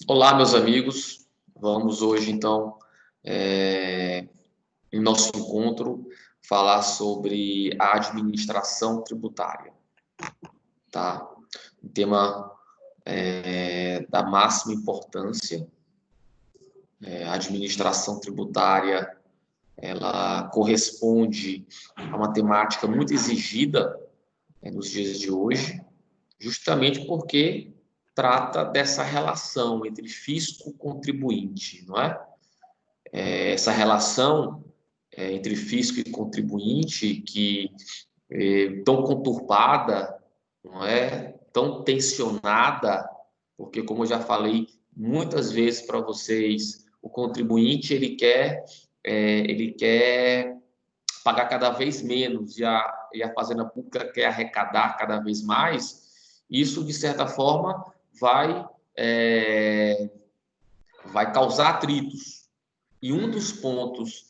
Olá, meus amigos. Vamos hoje, então, em nosso encontro, falar sobre a administração tributária, tá? Um tema da máxima importância. A administração tributária, ela corresponde a uma temática muito exigida, nos dias de hoje, justamente porque trata dessa relação entre fisco e contribuinte, não é? Essa relação entre fisco e contribuinte que é tão conturbada, não é? Tão tensionada, porque como eu já falei muitas vezes para vocês, o contribuinte ele quer pagar cada vez menos e a fazenda pública quer arrecadar cada vez mais. Isso de certa forma é, vai causar atritos. E um dos pontos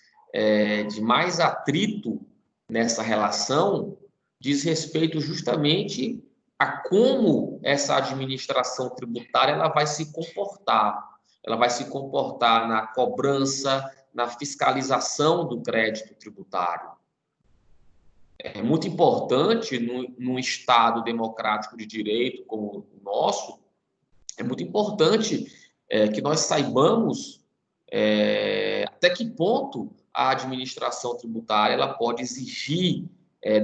de mais atrito nessa relação diz respeito justamente a como essa administração tributária ela vai se comportar. Ela vai se comportar na cobrança, na fiscalização do crédito tributário. É muito importante, num Estado democrático de direito como o nosso, é muito importante que nós saibamos até que ponto a administração tributária ela pode exigir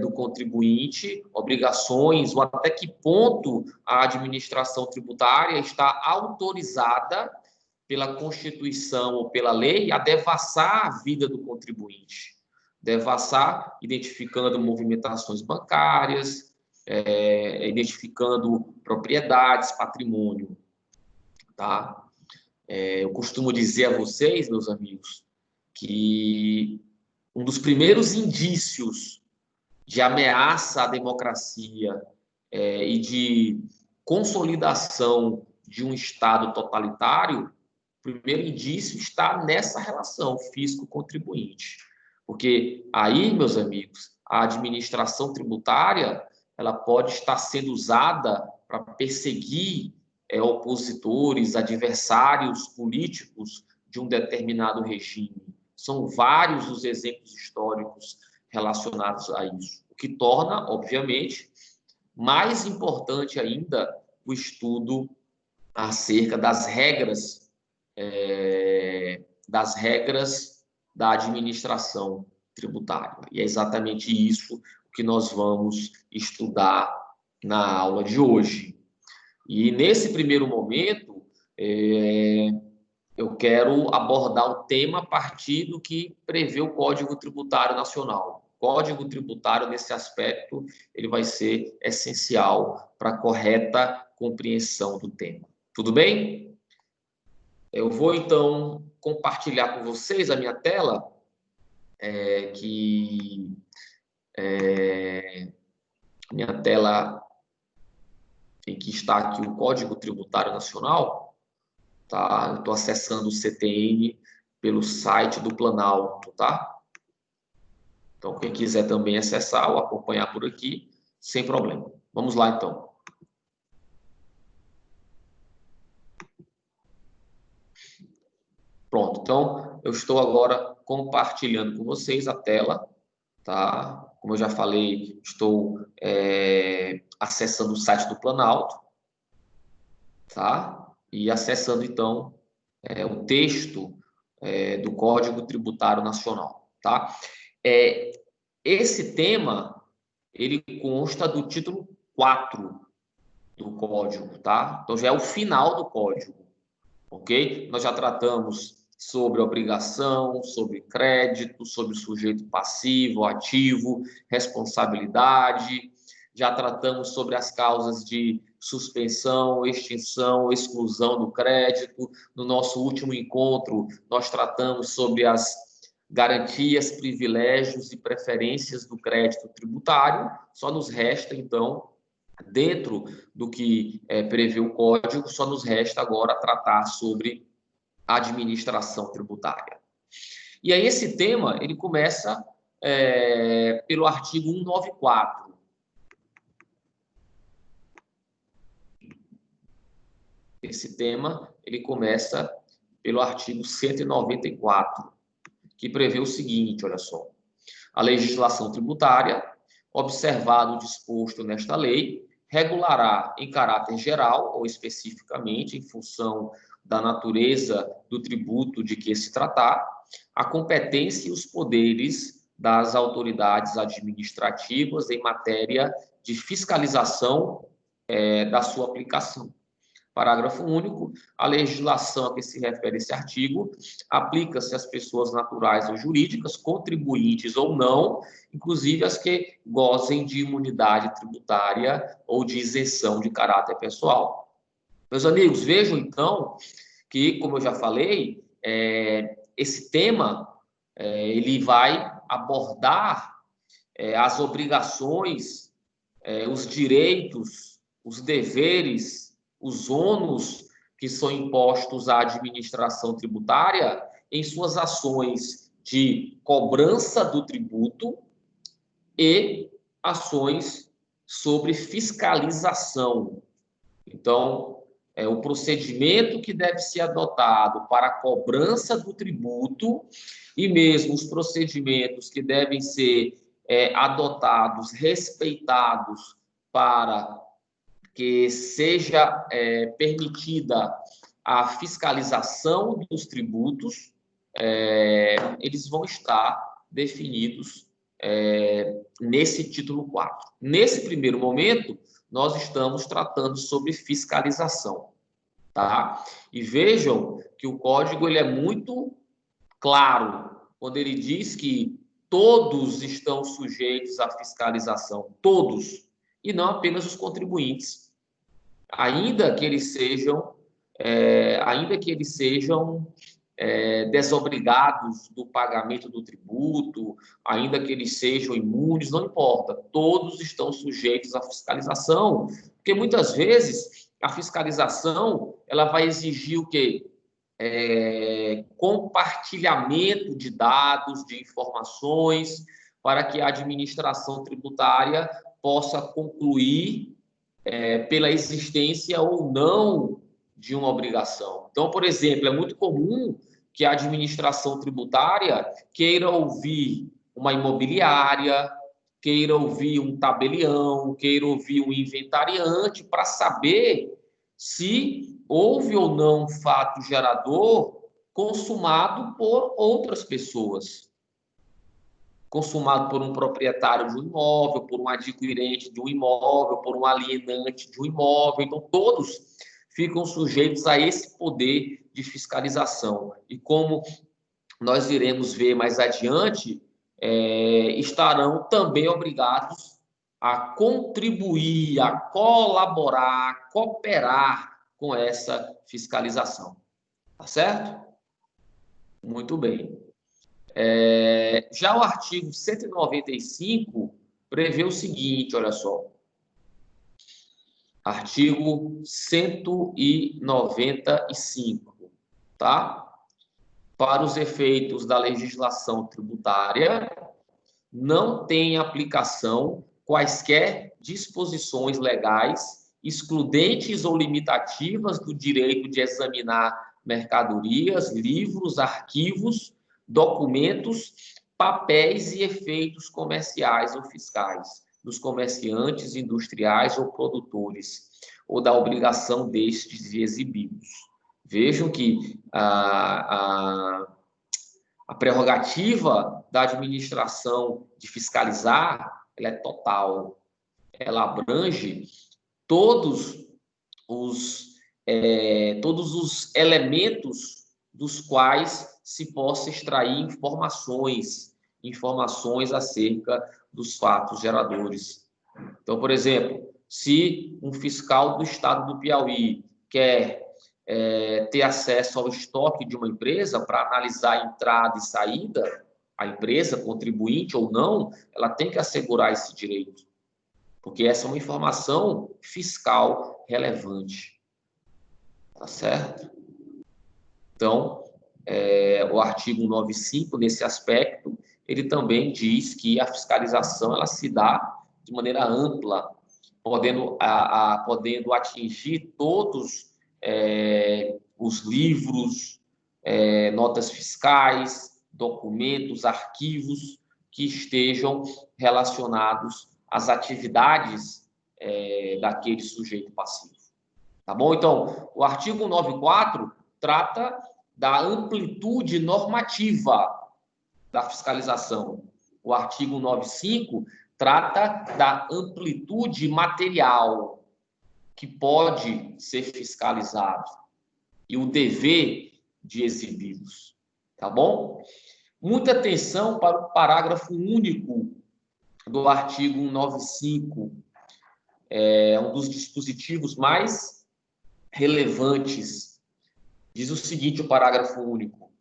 do contribuinte obrigações, ou até que ponto a administração tributária está autorizada pela Constituição ou pela lei a devassar a vida do contribuinte. Devassar, identificando movimentações bancárias, identificando propriedades, patrimônio. Tá? Eu costumo dizer a vocês, meus amigos, que um dos primeiros indícios de ameaça à democracia e de consolidação de um Estado totalitário, o primeiro indício está nessa relação fisco-contribuinte. Porque aí, meus amigos, a administração tributária ela pode estar sendo usada para perseguir opositores, adversários políticos de um determinado regime. São vários os exemplos históricos relacionados a isso, o que torna, obviamente, mais importante ainda o estudo acerca das regras da administração tributária. E é exatamente isso que nós vamos estudar na aula de hoje. E nesse primeiro momento, eu quero abordar o tema a partir do que prevê o Código Tributário Nacional. O Código Tributário, nesse aspecto, ele vai ser essencial para a correta compreensão do tema. Tudo bem? Eu vou, então, compartilhar com vocês a minha tela, minha tela em que está aqui o Código Tributário Nacional. Tá? Eu estou acessando o CTN pelo site do Planalto, tá? Então, quem quiser também acessar ou acompanhar por aqui, sem problema. Vamos lá, então. Pronto, então eu estou agora compartilhando com vocês a tela, tá? Como eu já falei, estou acessando o site do Planalto, tá? E acessando, então, o texto do Código Tributário Nacional, tá? Esse tema, ele consta do título 4 do Código, tá? Então, já é o final do Código, ok? Nós já tratamos sobre obrigação, sobre crédito, sobre sujeito passivo, ativo, responsabilidade. Já tratamos sobre as causas de suspensão, extinção, exclusão do crédito. No nosso último encontro, nós tratamos sobre as garantias, privilégios e preferências do crédito tributário. Só nos resta, então, dentro do que prevê o Código, só nos resta agora tratar sobre administração tributária. E aí esse tema, ele começa pelo artigo 194. Esse tema, ele começa pelo artigo 194, que prevê o seguinte, olha só. A legislação tributária, observado o disposto nesta lei, regulará em caráter geral ou especificamente em função da natureza do tributo de que se tratar, a competência e os poderes das autoridades administrativas em matéria de fiscalização da sua aplicação. Parágrafo único. A legislação a que se refere esse artigo aplica-se às pessoas naturais ou jurídicas, contribuintes ou não, inclusive as que gozem de imunidade tributária ou de isenção de caráter pessoal. Meus amigos, vejam então que, como eu já falei, esse tema ele vai abordar as obrigações, os direitos, os deveres, os ônus que são impostos à administração tributária em suas ações de cobrança do tributo e ações sobre fiscalização. Então, o procedimento que deve ser adotado para a cobrança do tributo e mesmo os procedimentos que devem ser adotados, respeitados para que seja permitida a fiscalização dos tributos, eles vão estar definidos nesse título 4. Nesse primeiro momento, nós estamos tratando sobre fiscalização, tá? E vejam que o código ele é muito claro quando ele diz que todos estão sujeitos à fiscalização, todos, e não apenas os contribuintes, ainda que eles sejam desobrigados do pagamento do tributo, ainda que eles sejam imunes, não importa, todos estão sujeitos à fiscalização, porque muitas vezes a fiscalização ela vai exigir o quê? Compartilhamento de dados, de informações, para que a administração tributária possa concluir pela existência ou não de uma obrigação. Então, por exemplo, é muito comum que a administração tributária queira ouvir uma imobiliária, queira ouvir um tabelião, queira ouvir um inventariante para saber se houve ou não fato gerador consumado por outras pessoas, consumado por um proprietário de um imóvel, por um adquirente de um imóvel, por um alienante de um imóvel. Então, todos ficam sujeitos a esse poder de fiscalização. E como nós iremos ver mais adiante, estarão também obrigados a contribuir, a colaborar, a cooperar com essa fiscalização. Tá certo? Muito bem. Já o artigo 195 prevê o seguinte, olha só. Artigo 195, tá? Para os efeitos da legislação tributária, não tem aplicação quaisquer disposições legais excludentes ou limitativas do direito de examinar mercadorias, livros, arquivos, documentos, papéis e efeitos comerciais ou fiscais dos comerciantes, industriais ou produtores, ou da obrigação destes de exibi-los. Vejam que a prerrogativa da administração de fiscalizar, ela é total, ela abrange todos os elementos dos quais se possa extrair informações acerca dos fatos geradores. Então, por exemplo, se um fiscal do estado do Piauí quer ter acesso ao estoque de uma empresa para analisar a entrada e saída, a empresa, contribuinte ou não, ela tem que assegurar esse direito, porque essa é uma informação fiscal relevante. Tá certo? Então, o artigo 195, nesse aspecto, ele também diz que a fiscalização ela se dá de maneira ampla, podendo atingir todos os livros, notas fiscais, documentos, arquivos que estejam relacionados às atividades daquele sujeito passivo. Tá bom? Então, o artigo 194 trata da amplitude normativa da fiscalização. O artigo 195 trata da amplitude material que pode ser fiscalizado e o dever de exibi-los. Tá bom? Muita atenção para o parágrafo único do artigo 195. É um dos dispositivos mais relevantes. Diz o seguinte, o parágrafo único: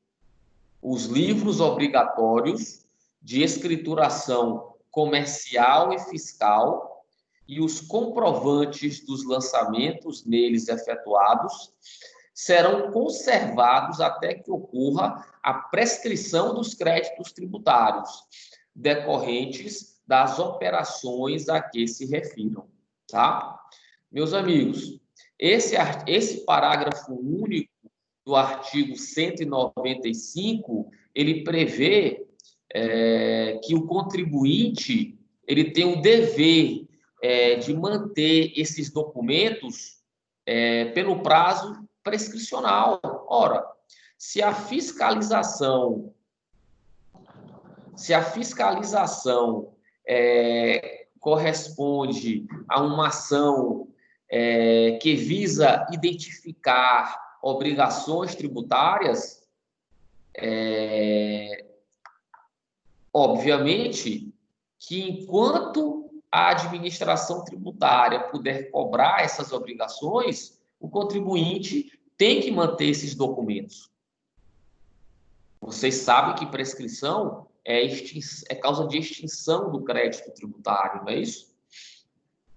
os livros obrigatórios de escrituração comercial e fiscal e os comprovantes dos lançamentos neles efetuados serão conservados até que ocorra a prescrição dos créditos tributários decorrentes das operações a que se refiram, tá? Meus amigos, esse parágrafo único do artigo 195, ele prevê que o contribuinte ele tem o dever de manter esses documentos pelo prazo prescricional. Ora, se a fiscalização corresponde a uma ação que visa identificar obrigações tributárias, obviamente que enquanto a administração tributária puder cobrar essas obrigações, o contribuinte tem que manter esses documentos. Vocês sabem que prescrição é causa de extinção do crédito tributário, não é isso?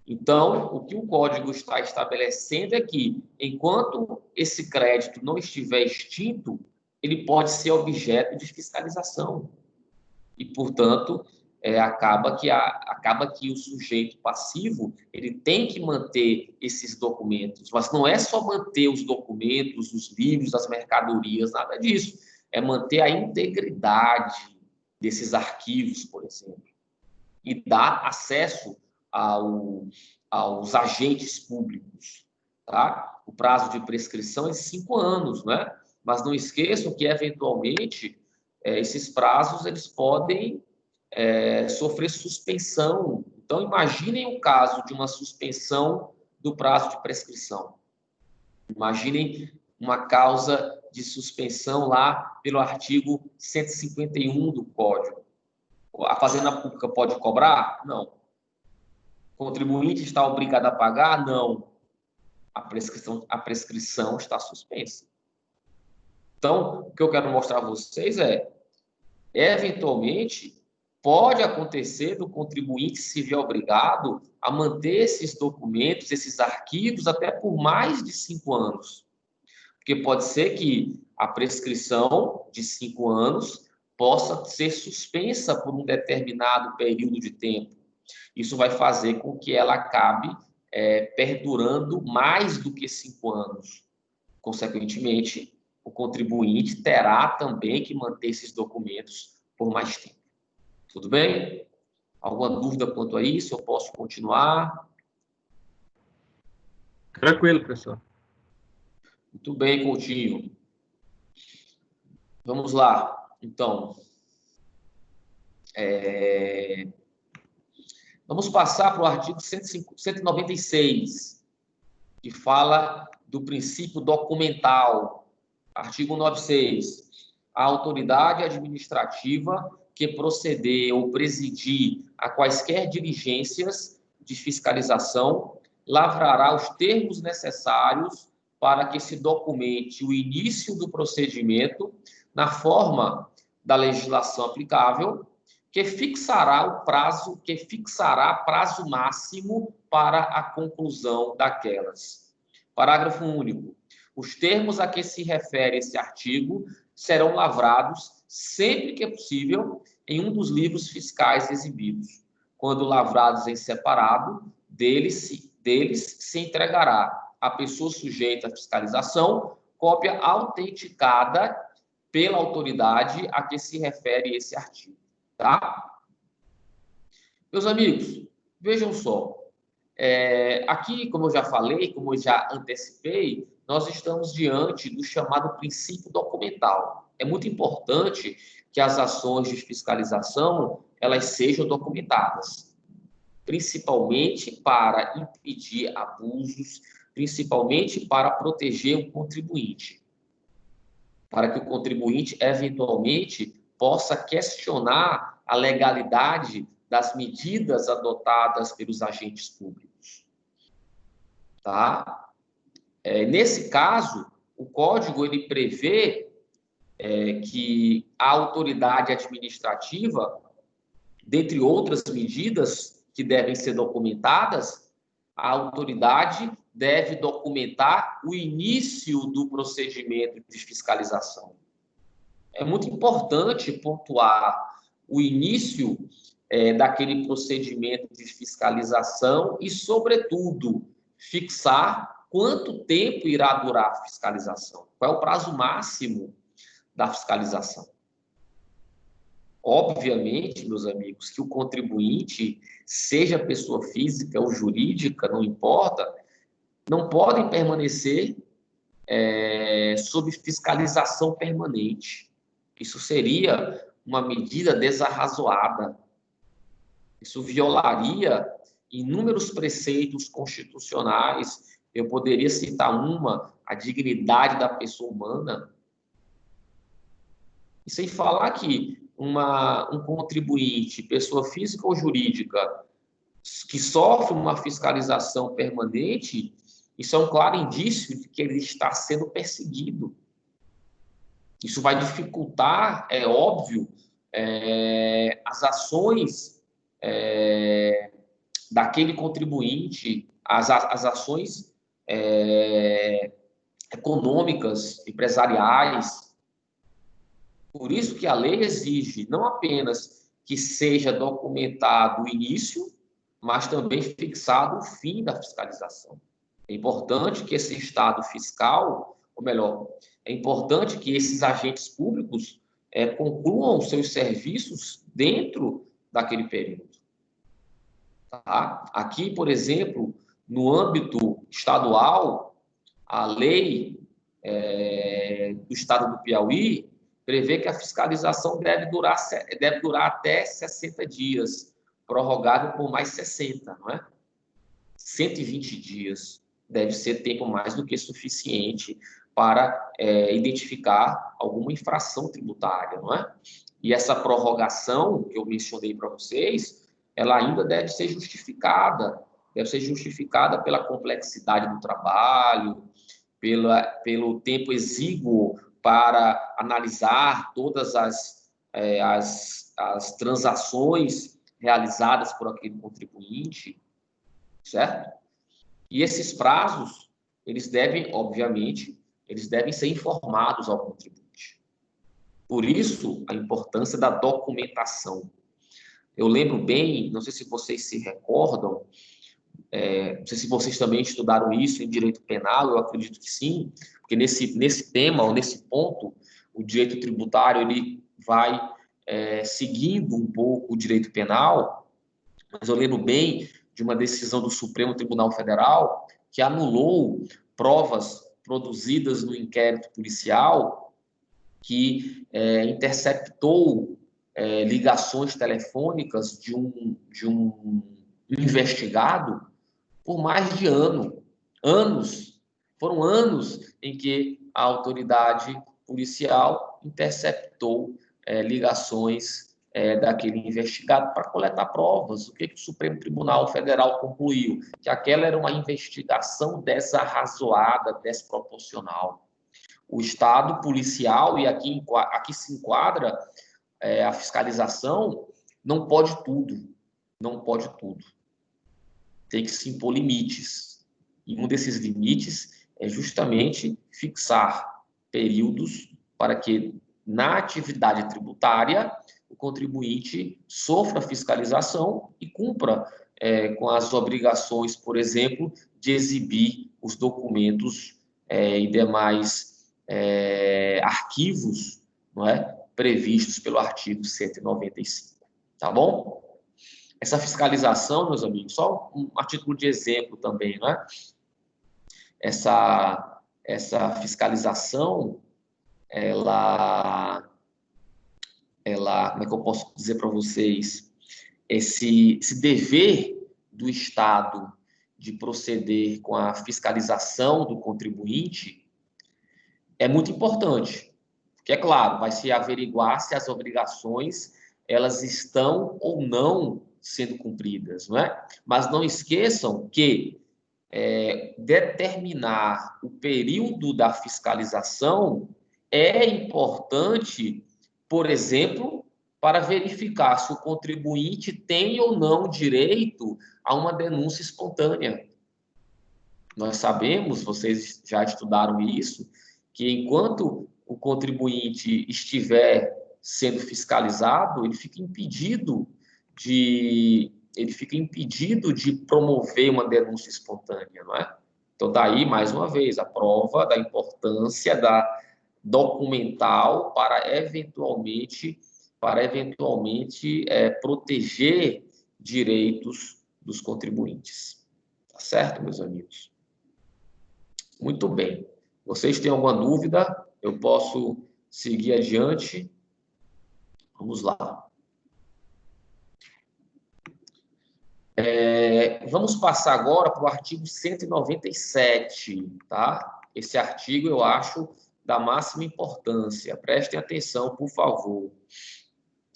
Então, o que o Código está estabelecendo é que, enquanto esse crédito não estiver extinto, ele pode ser objeto de fiscalização. E, portanto, acaba que o sujeito passivo ele tem que manter esses documentos. Mas não é só manter os documentos, os livros, as mercadorias, nada disso. É manter a integridade desses arquivos, por exemplo, e dar acesso aos agentes públicos, tá? O prazo de prescrição é de 5 anos, né? Mas não esqueçam que, eventualmente, esses prazos eles podem sofrer suspensão. Então, imaginem o caso de uma suspensão do prazo de prescrição. Imaginem uma causa de suspensão lá pelo artigo 151 do Código. A Fazenda Pública pode cobrar? Não. O contribuinte está obrigado a pagar? Não. A prescrição está suspensa. Então, o que eu quero mostrar a vocês eventualmente, pode acontecer do contribuinte se ver obrigado a manter esses documentos, esses arquivos, até por mais de 5 anos. Porque pode ser que a prescrição de 5 anos possa ser suspensa por um determinado período de tempo. Isso vai fazer com que ela acabe perdurando mais do que 5 anos. Consequentemente, o contribuinte terá também que manter esses documentos por mais tempo. Tudo bem? Alguma dúvida quanto a isso? Eu posso continuar? Tranquilo, professor. Muito bem, Coutinho. Vamos lá. Então, vamos passar para o artigo 196, que fala do princípio documental. Artigo 96. A autoridade administrativa que proceder ou presidir a quaisquer diligências de fiscalização lavrará os termos necessários para que se documente o início do procedimento na forma da legislação aplicável, que fixará prazo máximo para a conclusão daquelas. Parágrafo único. Os termos a que se refere esse artigo serão lavrados, sempre que é possível, em um dos livros fiscais exibidos. Quando lavrados em separado, deles se entregará à pessoa sujeita à fiscalização cópia autenticada pela autoridade a que se refere esse artigo, tá? Meus amigos, vejam só. Aqui, como eu já falei, como eu já antecipei, nós estamos diante do chamado princípio documental. É muito importante que as ações de fiscalização elas sejam documentadas, principalmente para impedir abusos, principalmente para proteger o contribuinte, para que o contribuinte eventualmente possa questionar a legalidade das medidas adotadas pelos agentes públicos, tá? Nesse caso, o código ele prevê que a autoridade administrativa, dentre outras medidas que devem ser documentadas, a autoridade deve documentar o início do procedimento de fiscalização. É muito importante pontuar o início daquele procedimento de fiscalização e, sobretudo, fixar quanto tempo irá durar a fiscalização, qual é o prazo máximo da fiscalização. Obviamente, meus amigos, que o contribuinte, seja pessoa física ou jurídica, não importa, não podem permanecer sob fiscalização permanente. Isso seria uma medida desarrazoada. Isso violaria inúmeros preceitos constitucionais. Eu poderia citar a dignidade da pessoa humana. E sem falar que um contribuinte, pessoa física ou jurídica, que sofre uma fiscalização permanente, isso é um claro indício de que ele está sendo perseguido. Isso vai dificultar, é óbvio, as ações daquele contribuinte, as ações econômicas, empresariais. Por isso que a lei exige não apenas que seja documentado o início, mas também fixado o fim da fiscalização. É importante que esse estado fiscal, ou melhor, é importante que esses agentes públicos concluam seus serviços dentro daquele período. Tá? Aqui, por exemplo, no âmbito estadual, a lei do estado do Piauí prevê que a fiscalização deve durar até 60 dias, prorrogável por mais 60, não é? 120 dias deve ser tempo mais do que suficiente para identificar alguma infração tributária, não é? E essa prorrogação que eu mencionei para vocês, ela ainda deve ser justificada pela complexidade do trabalho, pelo tempo exíguo para analisar todas as transações realizadas por aquele contribuinte, certo? E esses prazos, eles devem, obviamente, ser informados ao contribuinte. Por isso, a importância da documentação. Eu lembro bem, não sei se vocês se recordam, não sei se vocês também estudaram isso em direito penal, eu acredito que sim, porque nesse tema, ou nesse ponto, o direito tributário ele vai seguindo um pouco o direito penal, mas eu lembro bem de uma decisão do Supremo Tribunal Federal que anulou provas produzidas no inquérito policial que interceptou ligações telefônicas de um investigado por mais de anos. Foram anos em que a autoridade policial interceptou ligações daquele investigado para coletar provas. O que o Supremo Tribunal Federal concluiu? Que aquela era uma investigação desarrazoada, desproporcional. O Estado policial, e aqui se enquadra a fiscalização, não pode tudo. Não pode tudo. Tem que se impor limites. E um desses limites é justamente fixar períodos para que, na atividade tributária, o contribuinte sofra fiscalização e cumpra com as obrigações, por exemplo, de exibir os documentos e demais arquivos, não é, previstos pelo artigo 195, tá bom? Essa fiscalização, meus amigos, só a título de exemplo também, não é? Essa fiscalização, ela, como é que eu posso dizer para vocês? Esse dever do Estado de proceder com a fiscalização do contribuinte é muito importante, porque, é claro, vai se averiguar se as obrigações elas estão ou não sendo cumpridas, não é? Mas não esqueçam que determinar o período da fiscalização é importante, por exemplo, para verificar se o contribuinte tem ou não direito a uma denúncia espontânea. Nós sabemos, vocês já estudaram isso, que enquanto o contribuinte estiver sendo fiscalizado, ele fica impedido de promover uma denúncia espontânea, não é? Então, daí, mais uma vez, a prova da importância da documental para eventualmente proteger direitos dos contribuintes. Tá certo, meus amigos? Muito bem. Vocês têm alguma dúvida? Eu posso seguir adiante? Vamos lá. Vamos passar agora para o artigo 197, tá? Esse artigo eu acho da máxima importância. Prestem atenção, por favor.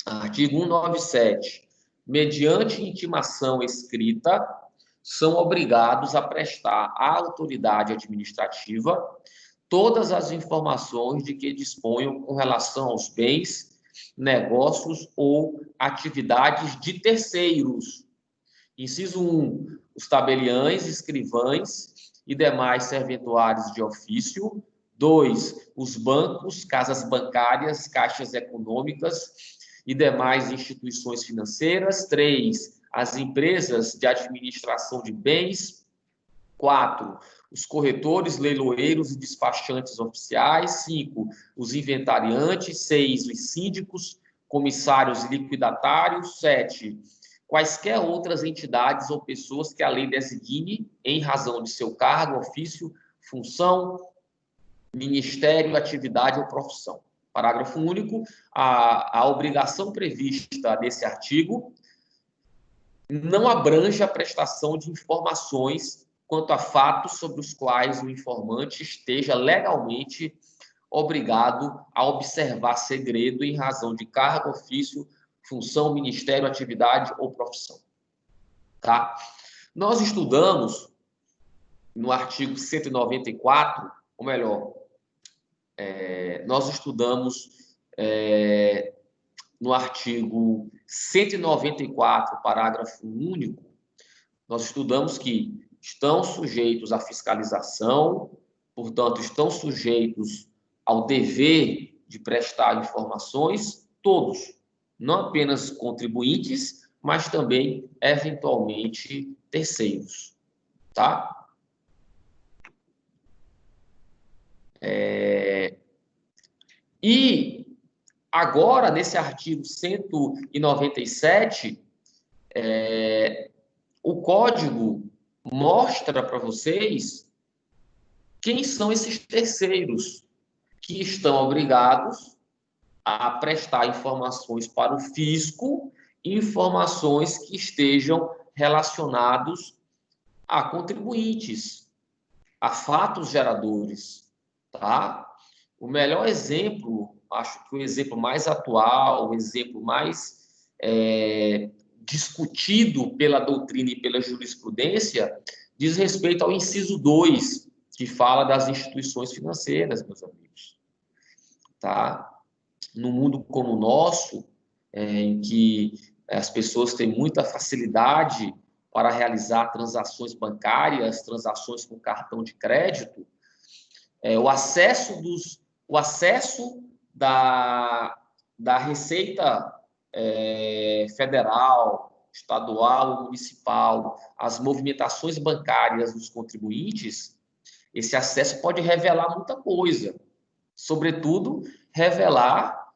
Artigo 197. Mediante intimação escrita, são obrigados a prestar à autoridade administrativa todas as informações de que disponham com relação aos bens, negócios ou atividades de terceiros. Inciso 1, os tabeliães, escrivães e demais serventuários de ofício. 2, os bancos, casas bancárias, caixas econômicas e demais instituições financeiras. 3, as empresas de administração de bens. 4, os corretores, leiloeiros e despachantes oficiais. 5, os inventariantes. 6, os síndicos, comissários e liquidatários. 7, quaisquer outras entidades ou pessoas que a lei designe em razão de seu cargo, ofício, função, ministério, atividade ou profissão. Parágrafo único. A obrigação prevista nesse artigo não abrange a prestação de informações quanto a fatos sobre os quais o informante esteja legalmente obrigado a observar segredo em razão de cargo, ofício, função, ministério, atividade ou profissão. Tá? Nós estudamos no artigo 194, ou melhor, nós estudamos no artigo 194, parágrafo único, nós estudamos que estão sujeitos à fiscalização, portanto, estão sujeitos ao dever de prestar informações todos, não apenas contribuintes, mas também, eventualmente, terceiros, tá? E agora, nesse artigo 197, o código mostra para vocês quem são esses terceiros que estão obrigados a prestar informações para o fisco, informações que estejam relacionados a contribuintes, a fatos geradores, tá? O melhor exemplo, acho que o exemplo mais atual, o exemplo mais discutido pela doutrina e pela jurisprudência, diz respeito ao inciso 2, que fala das instituições financeiras, meus amigos. Tá? No mundo como o nosso, em que as pessoas têm muita facilidade para realizar transações bancárias, transações com cartão de crédito, o acesso da Receita federal, estadual, municipal, às movimentações bancárias dos contribuintes, esse acesso pode revelar muita coisa. Sobretudo, revelar,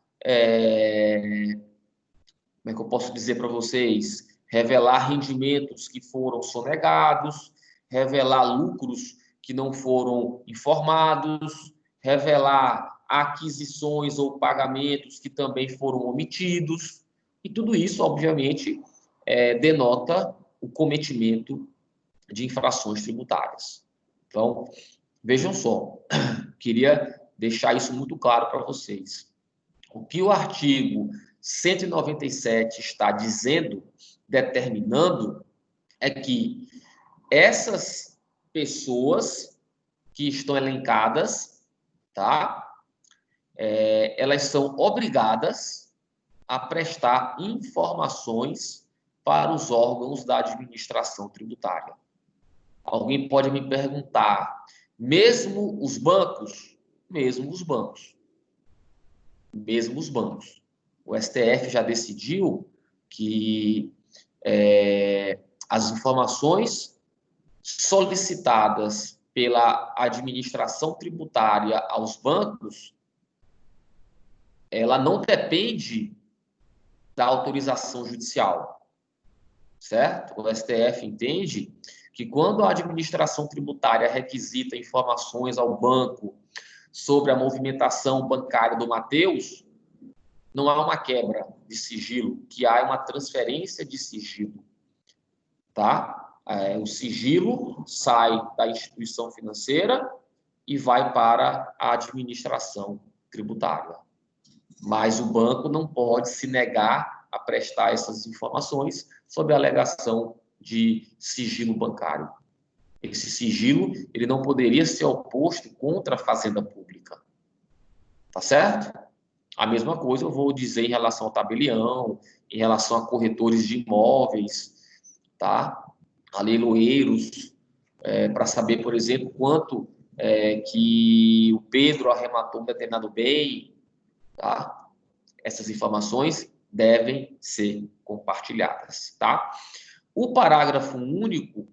como é que eu posso dizer para vocês? Revelar rendimentos que foram sonegados, revelar lucros que não foram informados, revelar aquisições ou pagamentos que também foram omitidos. E tudo isso, obviamente, denota o cometimento de infrações tributárias. Então, vejam só, queria deixar isso muito claro para vocês. O que o artigo 197 está dizendo, determinando, é que essas pessoas que estão elencadas, tá? Elas são obrigadas a prestar informações para os órgãos da administração tributária. Alguém pode me perguntar, mesmo os bancos? Mesmo os bancos. Mesmo os bancos. O STF já decidiu que as informações solicitadas pela administração tributária aos bancos, ela não depende da autorização judicial, certo? O STF entende que quando a administração tributária requisita informações ao banco sobre a movimentação bancária do Mateus, não há uma quebra de sigilo, que há uma transferência de sigilo, tá? O sigilo sai da instituição financeira e vai para a administração tributária. Mas o banco não pode se negar a prestar essas informações sob a alegação de sigilo bancário. Esse sigilo, ele não poderia ser oposto contra a Fazenda Pública. Tá certo? A mesma coisa eu vou dizer em relação ao tabelião, em relação a corretores de imóveis, tá? A leiloeiros, para saber, por exemplo, quanto que o Pedro arrematou um determinado bem, tá? Essas informações devem ser compartilhadas, tá? O parágrafo único,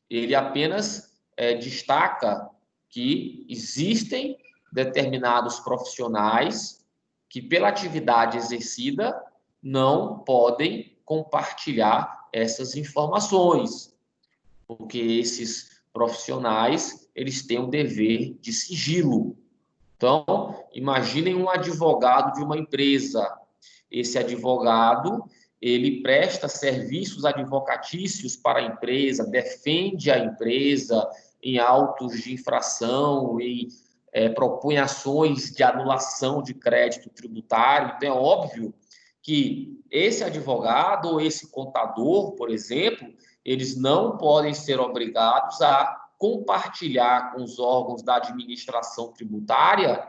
ele apenas destaca que existem determinados profissionais que, pela atividade exercida, não podem compartilhar essas informações, porque esses profissionais, eles têm o dever de sigilo. Então, imaginem um advogado de uma empresa. Esse advogado, ele presta serviços advocatícios para a empresa, defende a empresa em autos de infração, propõe ações de anulação de crédito tributário. Então, é óbvio que esse advogado ou esse contador, por exemplo, eles não podem ser obrigados a compartilhar com os órgãos da administração tributária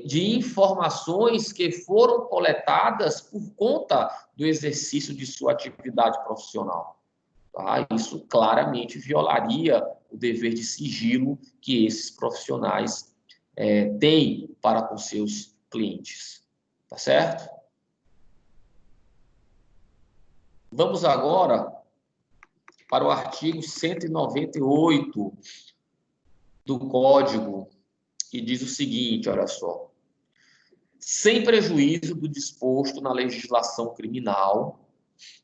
de informações que foram coletadas por conta do exercício de sua atividade profissional. Tá? Isso claramente violaria o dever de sigilo que esses profissionais têm para com seus clientes. Tá certo? Vamos agora para o artigo 198 do Código, que diz o seguinte, olha só. Sem prejuízo do disposto na legislação criminal,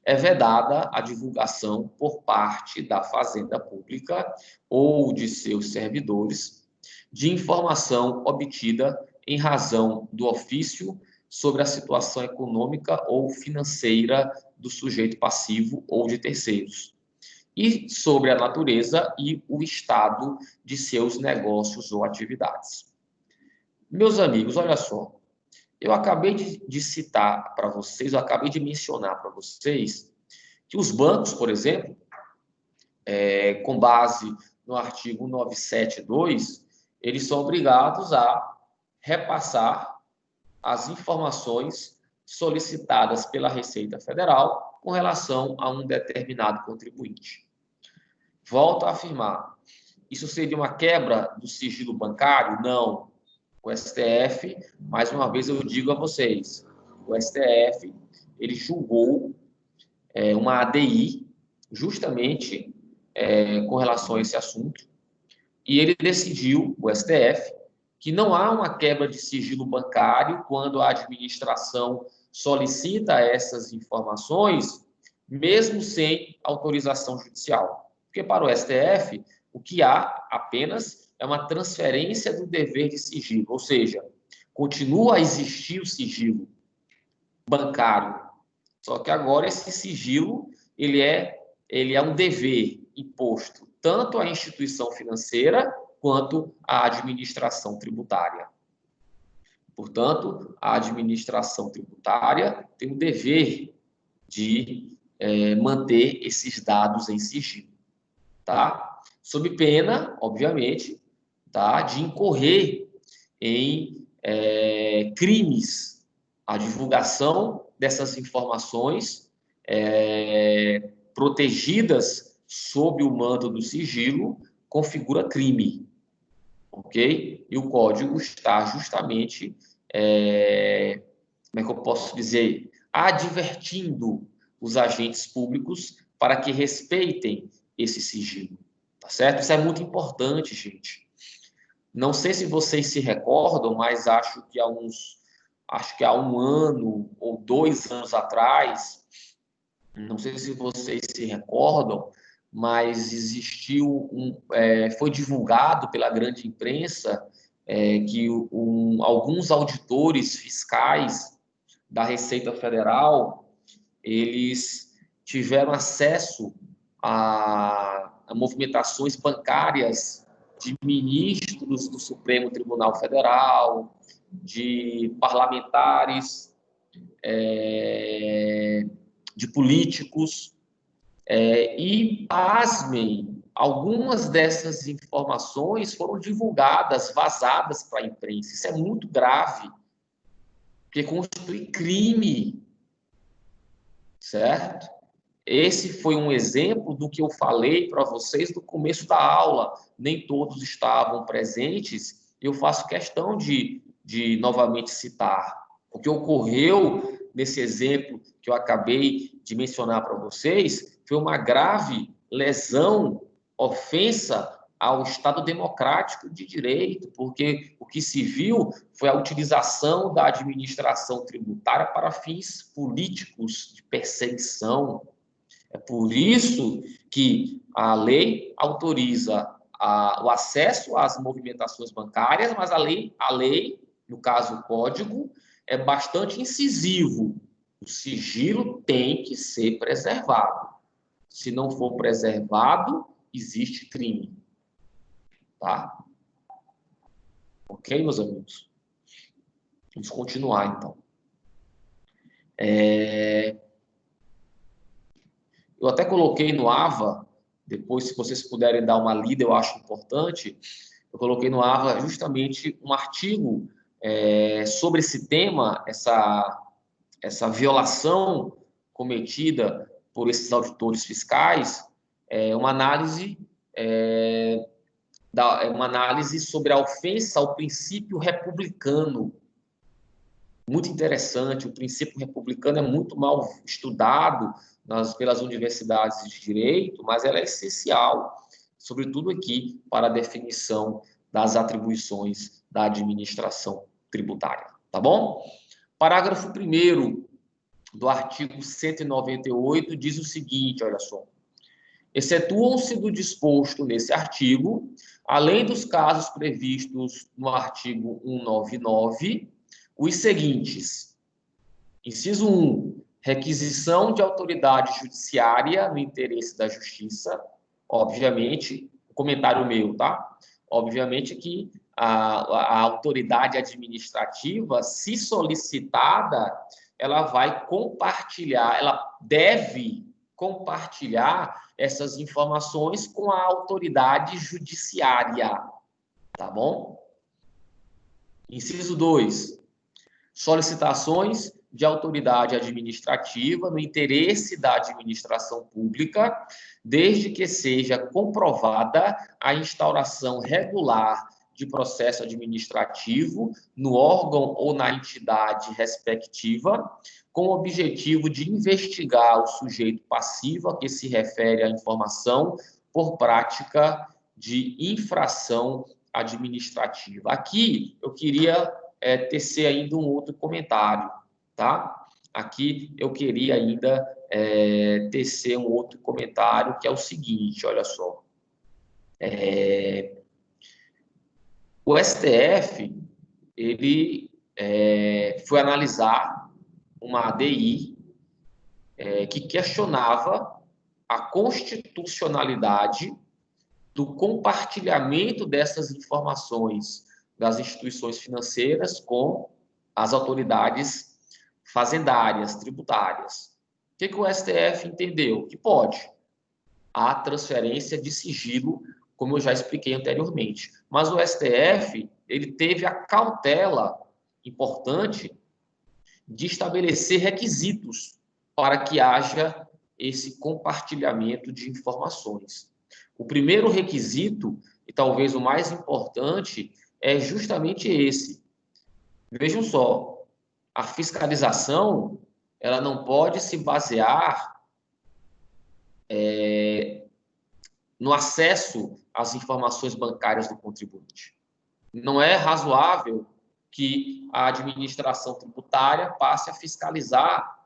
é vedada a divulgação por parte da Fazenda Pública ou de seus servidores de informação obtida em razão do ofício sobre a situação econômica ou financeira do sujeito passivo ou de terceiros, e sobre a natureza e o estado de seus negócios ou atividades. Meus amigos, olha só, eu acabei de citar para vocês, eu acabei de mencionar para vocês que os bancos, por exemplo, com base no artigo 972, eles são obrigados a repassar as informações solicitadas pela Receita Federal com relação a um determinado contribuinte. Volto a afirmar, isso seria uma quebra do sigilo bancário? Não. O STF, mais uma vez eu digo a vocês, o STF, ele julgou uma ADI justamente com relação a esse assunto, e ele decidiu, o STF, que não há uma quebra de sigilo bancário quando a administração solicita essas informações, mesmo sem autorização judicial. Porque para o STF, o que há apenas é uma transferência do dever de sigilo, ou seja, continua a existir o sigilo bancário, só que agora esse sigilo ele é um dever imposto tanto à instituição financeira quanto à administração tributária. Portanto, a administração tributária tem o dever de manter esses dados em sigilo, tá? Sob pena, obviamente, tá, de incorrer em crimes. A divulgação dessas informações protegidas sob o manto do sigilo configura crime, ok? E o código está justamente, como é que eu posso dizer, advertindo os agentes públicos para que respeitem esse sigilo, tá certo? Isso é muito importante, gente. Não sei se vocês se recordam, mas acho que há um ano ou 2 anos atrás, não sei se vocês se recordam, mas foi divulgado pela grande imprensa que alguns auditores fiscais da Receita Federal, eles tiveram acesso a movimentações bancárias de ministros do Supremo Tribunal Federal, de parlamentares, de políticos, e, pasmem, algumas dessas informações foram divulgadas, vazadas para a imprensa. Isso é muito grave, porque constitui crime, certo? Esse foi um exemplo do que eu falei para vocês no começo da aula. Nem todos estavam presentes. Eu faço questão de novamente citar. O que ocorreu nesse exemplo que eu acabei de mencionar para vocês foi uma grave lesão, ofensa ao Estado democrático de direito, porque o que se viu foi a utilização da administração tributária para fins políticos de perseguição. É por isso que a lei autoriza o acesso às movimentações bancárias, mas a lei, no caso o código, é bastante incisivo. O sigilo tem que ser preservado. Se não for preservado, existe crime. Tá? Ok, meus amigos? Vamos continuar, então. Eu até coloquei no AVA, depois, se vocês puderem dar uma lida, eu acho importante. Eu coloquei no AVA justamente um artigo sobre esse tema, essa violação cometida por esses auditores fiscais, uma análise sobre a ofensa ao princípio republicano. Muito interessante, o princípio republicano é muito mal estudado pelas universidades de direito, mas ela é essencial, sobretudo aqui para a definição das atribuições da administração tributária, tá bom? Parágrafo 1º do artigo 198 diz o seguinte, olha só: excetuam-se do disposto nesse artigo, além dos casos previstos no artigo 199, os seguintes: inciso 1, requisição de autoridade judiciária no interesse da justiça, obviamente, comentário meu, tá? Obviamente que a autoridade administrativa, se solicitada, ela vai compartilhar, ela deve compartilhar essas informações com a autoridade judiciária, tá bom? Inciso 2, solicitações de autoridade administrativa no interesse da administração pública, desde que seja comprovada a instauração regular de processo administrativo no órgão ou na entidade respectiva, com o objetivo de investigar o sujeito passivo a que se refere a informação por prática de infração administrativa. Aqui eu queria tecer ainda um outro comentário, tá? Aqui eu queria ainda tecer um outro comentário, que é o seguinte, olha só. O STF, ele foi analisar uma ADI que questionava a constitucionalidade do compartilhamento dessas informações das instituições financeiras com as autoridades fazendárias, tributárias. O que o STF entendeu? Que pode. Há transferência de sigilo, como eu já expliquei anteriormente. Mas o STF, ele teve a cautela importante de estabelecer requisitos para que haja esse compartilhamento de informações. O primeiro requisito, e talvez o mais importante, é justamente esse. Vejam só, a fiscalização, ela não pode se basear no acesso às informações bancárias do contribuinte. Não é razoável que a administração tributária passe a fiscalizar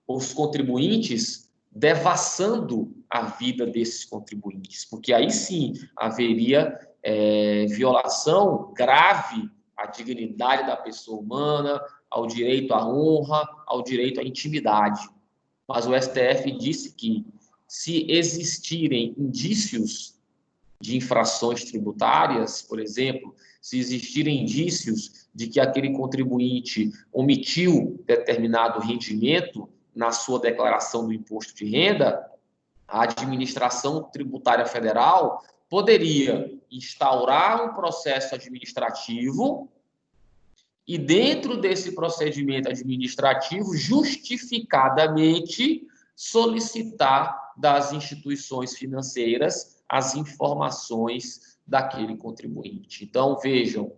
os contribuintes, devassando a vida desses contribuintes, porque aí sim haveria violação grave à dignidade da pessoa humana, ao direito à honra, ao direito à intimidade. Mas o STF disse que, se existirem indícios de infrações tributárias, por exemplo, se existirem indícios de que aquele contribuinte omitiu determinado rendimento na sua declaração do imposto de renda, a administração tributária federal poderia instaurar um processo administrativo e, dentro desse procedimento administrativo, justificadamente solicitar das instituições financeiras as informações daquele contribuinte. Então, vejam,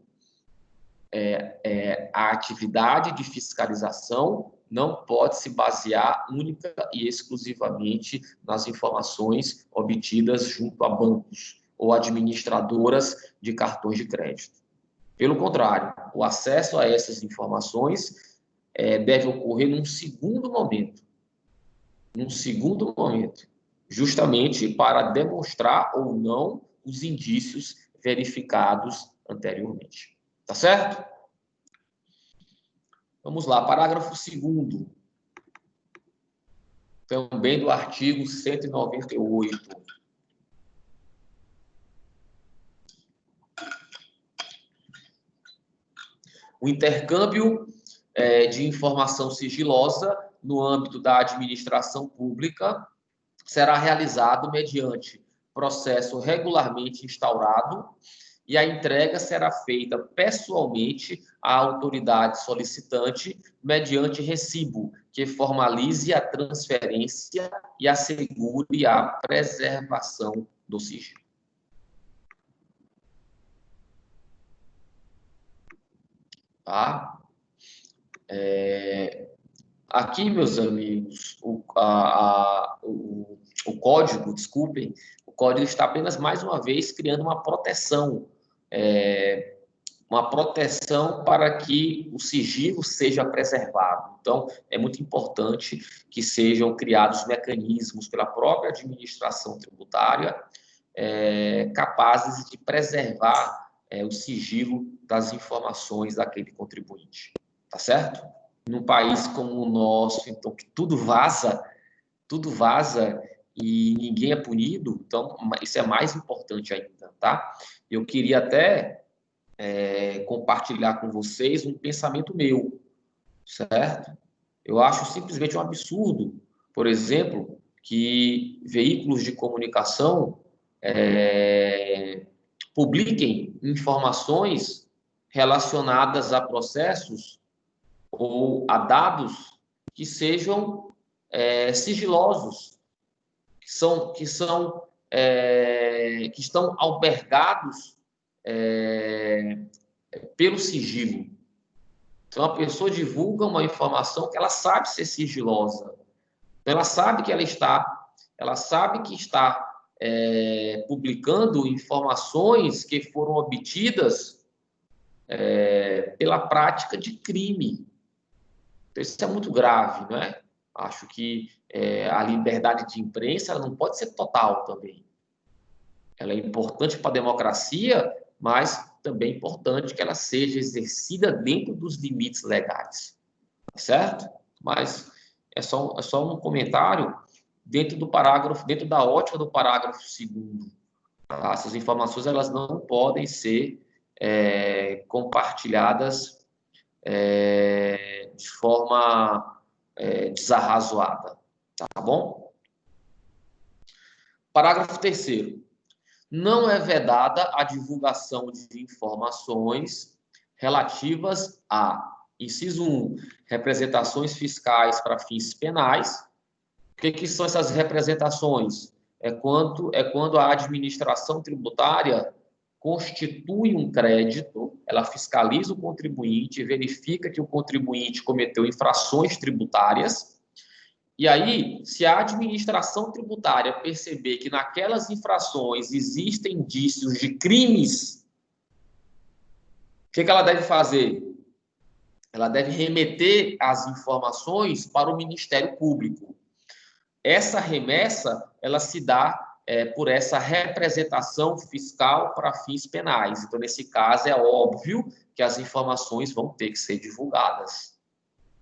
a atividade de fiscalização não pode se basear única e exclusivamente nas informações obtidas junto a bancos ou administradoras de cartões de crédito. Pelo contrário, o acesso a essas informações deve ocorrer num segundo momento, justamente para demonstrar ou não os indícios verificados anteriormente. Tá certo? Vamos lá, parágrafo 2º, também do artigo 198. O intercâmbio de informação sigilosa no âmbito da administração pública será realizado mediante processo regularmente instaurado e a entrega será feita pessoalmente à autoridade solicitante mediante recibo que formalize a transferência e assegure a preservação do sigilo. Tá? Aqui, meus amigos, o código, desculpem, o código está apenas, mais uma vez, criando uma proteção para que o sigilo seja preservado. Então, é muito importante que sejam criados mecanismos pela própria administração tributária capazes de preservar o sigilo das informações daquele contribuinte. Tá certo? Num país como o nosso, então, que tudo vaza e ninguém é punido, então isso é mais importante ainda, tá? Eu queria até compartilhar com vocês um pensamento meu, certo? Eu acho simplesmente um absurdo, por exemplo, que veículos de comunicação publiquem informações relacionadas a processos ou a dados que sejam sigilosos, que estão albergados pelo sigilo. Então, a pessoa divulga uma informação que ela sabe ser sigilosa. Então, ela sabe que está publicando informações que foram obtidas pela prática de crime. Então, isso é muito grave, não é? Acho que a liberdade de imprensa ela não pode ser total também. Ela é importante para a democracia, mas também é importante que ela seja exercida dentro dos limites legais, tá certo? Mas é só um comentário dentro do parágrafo, dentro da ótica do parágrafo 2º. Tá? Essas informações elas não podem ser compartilhadas de forma desarrazoada, tá bom? Parágrafo 3º. Não é vedada a divulgação de informações relativas a, inciso 1, representações fiscais para fins penais. O que são essas representações? É quando a administração tributária constitui um crédito, ela fiscaliza o contribuinte, verifica que o contribuinte cometeu infrações tributárias. E aí, se a administração tributária perceber que naquelas infrações existem indícios de crimes, o que ela deve fazer? Ela deve remeter as informações para o Ministério Público. Essa remessa, ela se dá por essa representação fiscal para fins penais. Então, nesse caso, é óbvio que as informações vão ter que ser divulgadas.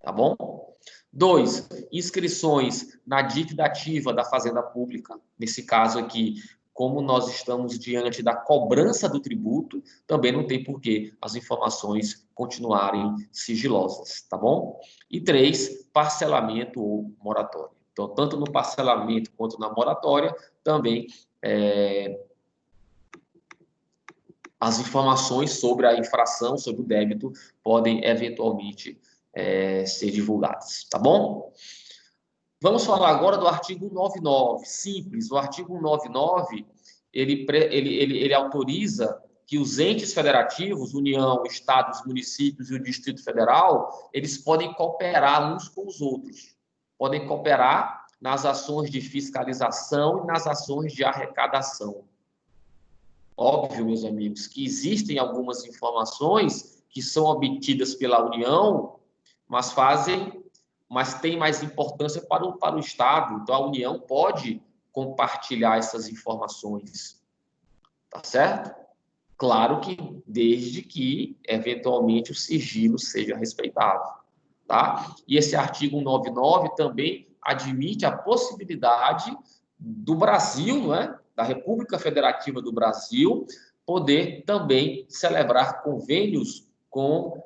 Tá bom? 2, inscrições na dívida ativa da Fazenda Pública. Nesse caso aqui, como nós estamos diante da cobrança do tributo, também não tem por que as informações continuarem sigilosas, tá bom? E 3, parcelamento ou moratória. Então, tanto no parcelamento quanto na moratória, também as informações sobre a infração, sobre o débito, podem eventualmente ser divulgadas, tá bom? Vamos falar agora do artigo 199, simples. O artigo 199, ele autoriza que os entes federativos, União, Estados, municípios e o Distrito Federal, eles podem cooperar uns com os outros. Podem cooperar nas ações de fiscalização e nas ações de arrecadação. Óbvio, meus amigos, que existem algumas informações que são obtidas pela União, mas tem mais importância para o Estado. Então, a União pode compartilhar essas informações. Tá certo? Claro que desde que, eventualmente, o sigilo seja respeitado. Tá? E esse artigo 199 também admite a possibilidade do Brasil, não é? Da República Federativa do Brasil, poder também celebrar convênios com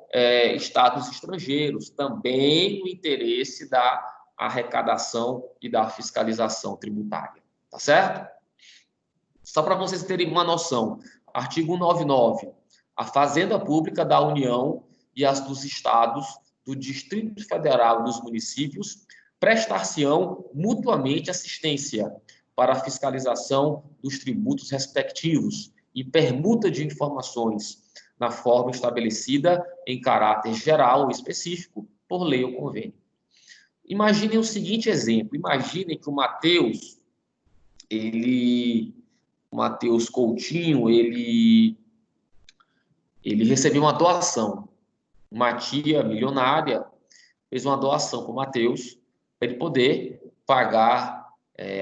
estados estrangeiros, também no interesse da arrecadação e da fiscalização tributária. Tá certo? Só para vocês terem uma noção, artigo 199, a Fazenda Pública da União e as dos estados, do Distrito Federal e dos municípios prestar-se-ão mutuamente assistência para a fiscalização dos tributos respectivos e permuta de informações na forma estabelecida em caráter geral ou específico por lei ou convênio. Imaginem o seguinte exemplo. Imaginem que o Matheus Coutinho, ele recebeu uma doação. Uma tia milionária fez uma doação para o Matheus para ele poder pagar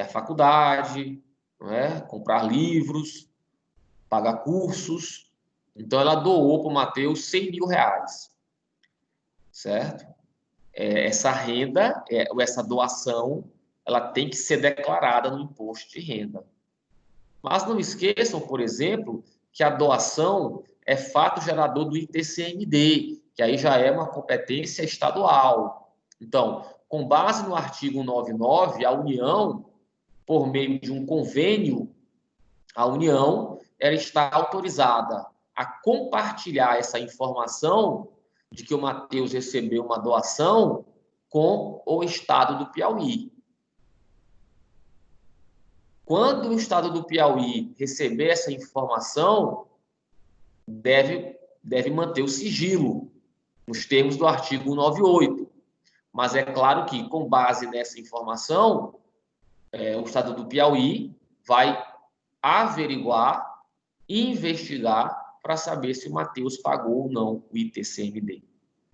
a faculdade, não é? Comprar livros, pagar cursos. Então, ela doou para o Matheus R$100.000, certo? Essa renda, essa doação, ela tem que ser declarada no imposto de renda. Mas não esqueçam, por exemplo, que a doação é fato gerador do ITCMD, que aí já é uma competência estadual. Então, com base no artigo 199, a União, por meio de um convênio, a União ela está autorizada a compartilhar essa informação de que o Matheus recebeu uma doação com o Estado do Piauí. Quando o Estado do Piauí receber essa informação, deve manter o sigilo, nos termos do artigo 198. Mas é claro que, com base nessa informação, o Estado do Piauí vai averiguar, investigar para saber se o Matheus pagou ou não o ITCMD.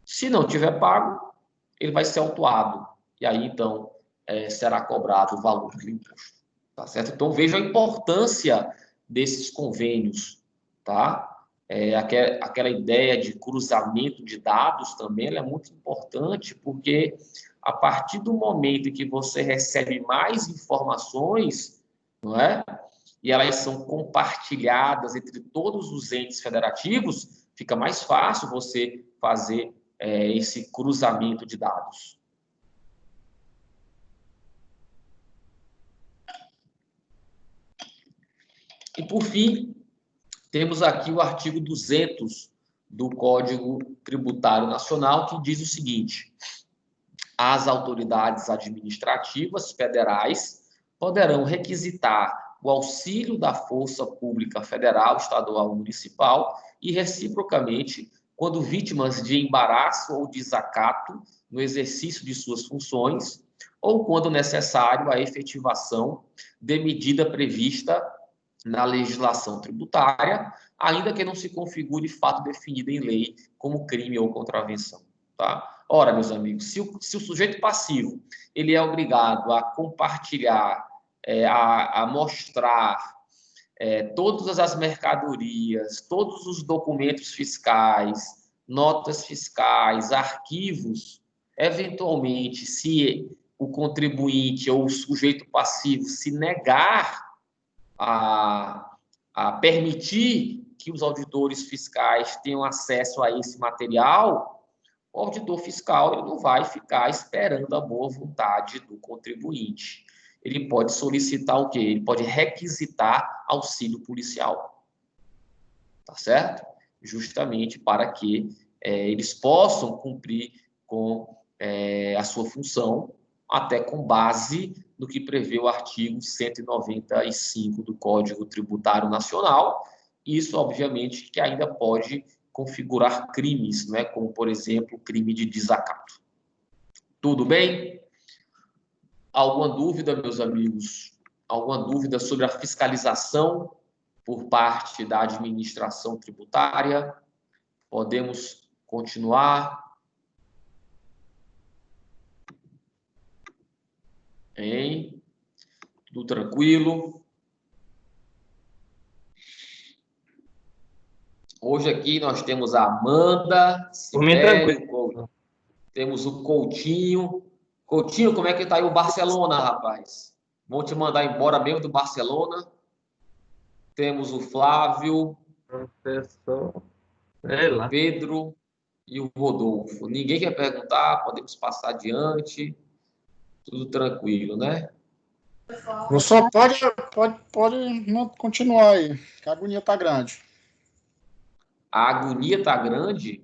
Se não tiver pago, ele vai ser autuado. E aí, então, será cobrado o valor do imposto. Tá certo? Então, veja a importância desses convênios, tá? Aquela ideia de cruzamento de dados também ela é muito importante, porque a partir do momento em que você recebe mais informações, não é? E elas são compartilhadas entre todos os entes federativos, fica mais fácil você fazer esse cruzamento de dados. E, por fim, temos aqui o artigo 200 do Código Tributário Nacional, que diz o seguinte: as autoridades administrativas federais poderão requisitar o auxílio da Força Pública Federal, Estadual ou Municipal e, reciprocamente, quando vítimas de embaraço ou desacato no exercício de suas funções ou quando necessário a efetivação de medida prevista na legislação tributária, ainda que não se configure fato definido em lei como crime ou contravenção. Tá? Ora, meus amigos, se o sujeito passivo ele é obrigado a compartilhar, a mostrar todas as mercadorias, todos os documentos fiscais, notas fiscais, arquivos, eventualmente, se o contribuinte ou o sujeito passivo se negar a permitir que os auditores fiscais tenham acesso a esse material, o auditor fiscal ele não vai ficar esperando a boa vontade do contribuinte. Ele pode solicitar o quê? Ele pode requisitar auxílio policial. Tá certo? Justamente para que eles possam cumprir com a sua função, até com base no que prevê o artigo 195 do Código Tributário Nacional. Isso, obviamente, que ainda pode configurar crimes, né? Como, por exemplo, o crime de desacato. Tudo bem? Alguma dúvida, meus amigos? Alguma dúvida sobre a fiscalização por parte da administração tributária? Podemos continuar? Hein? Tudo tranquilo? Hoje aqui nós temos a Amanda, Sibério, temos o Coutinho. Coutinho, como é que tá aí o Barcelona, rapaz? Vão te mandar embora mesmo do Barcelona? Temos o Flávio, Professor, o Pedro e o Rodolfo. Ninguém quer perguntar, podemos passar adiante. Tudo tranquilo, né? Professor, pode não continuar aí, que a agonia tá grande. A agonia tá grande?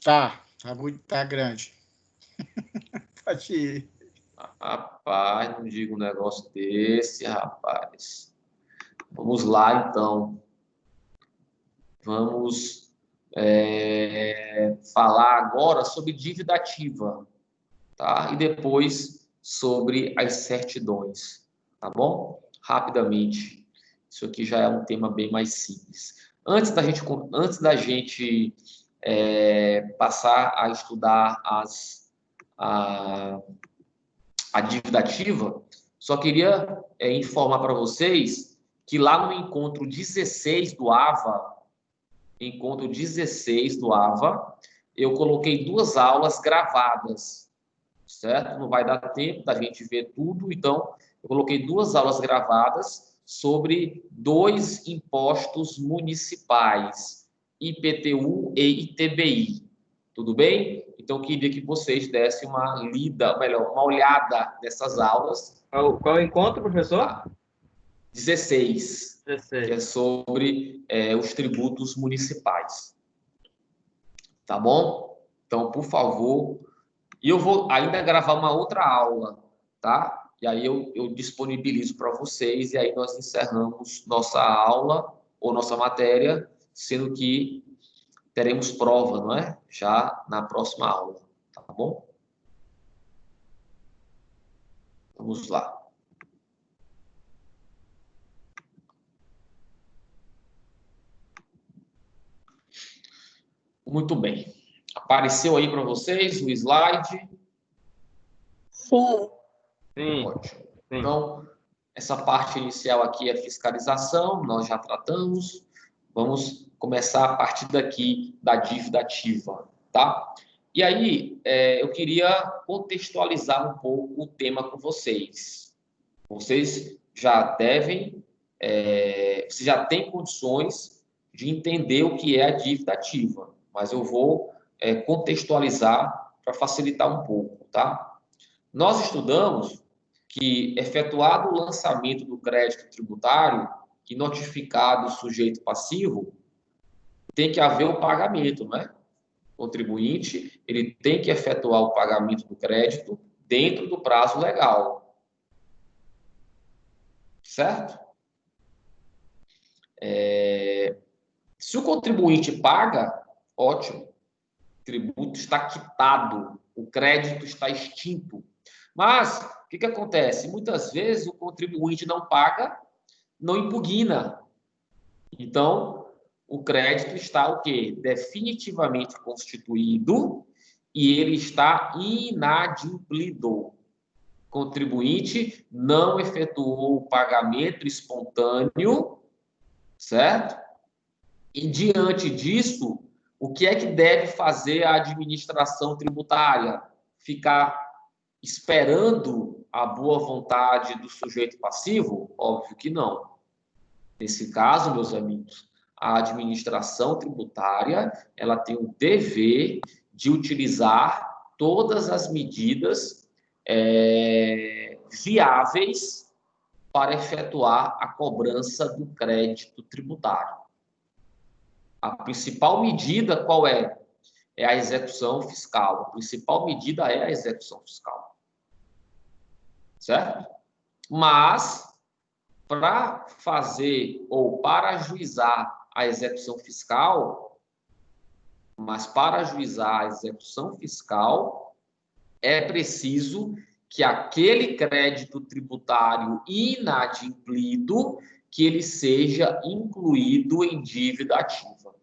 Tá, a agonia tá grande. Pode ir. Rapaz, não diga um negócio desse, rapaz. Vamos lá, então. Vamos falar agora sobre dívida ativa, tá? E depois sobre as certidões, tá bom? Rapidamente. Isso aqui já é um tema bem mais simples. Antes da gente passar a estudar a dívida ativa, só queria informar para vocês que lá no encontro 16 do AVA, eu coloquei 2 aulas gravadas, certo? Não vai dar tempo da gente ver tudo, então eu coloquei 2 aulas gravadas sobre 2 impostos municipais, IPTU e ITBI. Tudo bem? Então, eu queria que vocês dessem uma lida, melhor, uma olhada nessas aulas. Qual encontro, professor? Tá? 16, 16. que é sobre os tributos municipais. Tá bom? Então, por favor. E eu vou ainda gravar uma outra aula, tá? E aí eu disponibilizo para vocês e aí nós encerramos nossa aula ou nossa matéria, sendo que teremos prova, não é? Já na próxima aula, tá bom? Vamos lá. Muito bem. Apareceu aí para vocês o slide? Sim. Sim. Ótimo. Sim. Então, essa parte inicial aqui é fiscalização, nós já tratamos. Vamos começar a partir daqui da dívida ativa, tá? E aí, eu queria contextualizar um pouco o tema com vocês. Vocês já devem, vocês já têm condições de entender o que é a dívida ativa, mas eu vou contextualizar para facilitar um pouco, tá? Nós estudamos que, efetuado o lançamento do crédito tributário e notificado o sujeito passivo, tem que haver o pagamento, né? O contribuinte, ele tem que efetuar o pagamento do crédito dentro do prazo legal. Certo? Se o contribuinte paga, ótimo. O tributo está quitado, o crédito está extinto. Mas, o que acontece? Muitas vezes o contribuinte não paga, não impugna. Então, o crédito está o quê? Definitivamente constituído e ele está inadimplido. O contribuinte não efetuou o pagamento espontâneo, certo? E, diante disso, o que é que deve fazer a administração tributária? Ficar esperando a boa vontade do sujeito passivo? Óbvio que não. Nesse caso, meus amigos, a administração tributária, ela tem o dever de utilizar todas as medidas viáveis para efetuar a cobrança do crédito tributário. A principal medida, qual é? É a execução fiscal. A principal medida é a execução fiscal. Certo? Mas, para fazer ou para ajuizar a execução fiscal, é preciso que aquele crédito tributário inadimplido, que ele seja incluído em dívida ativa,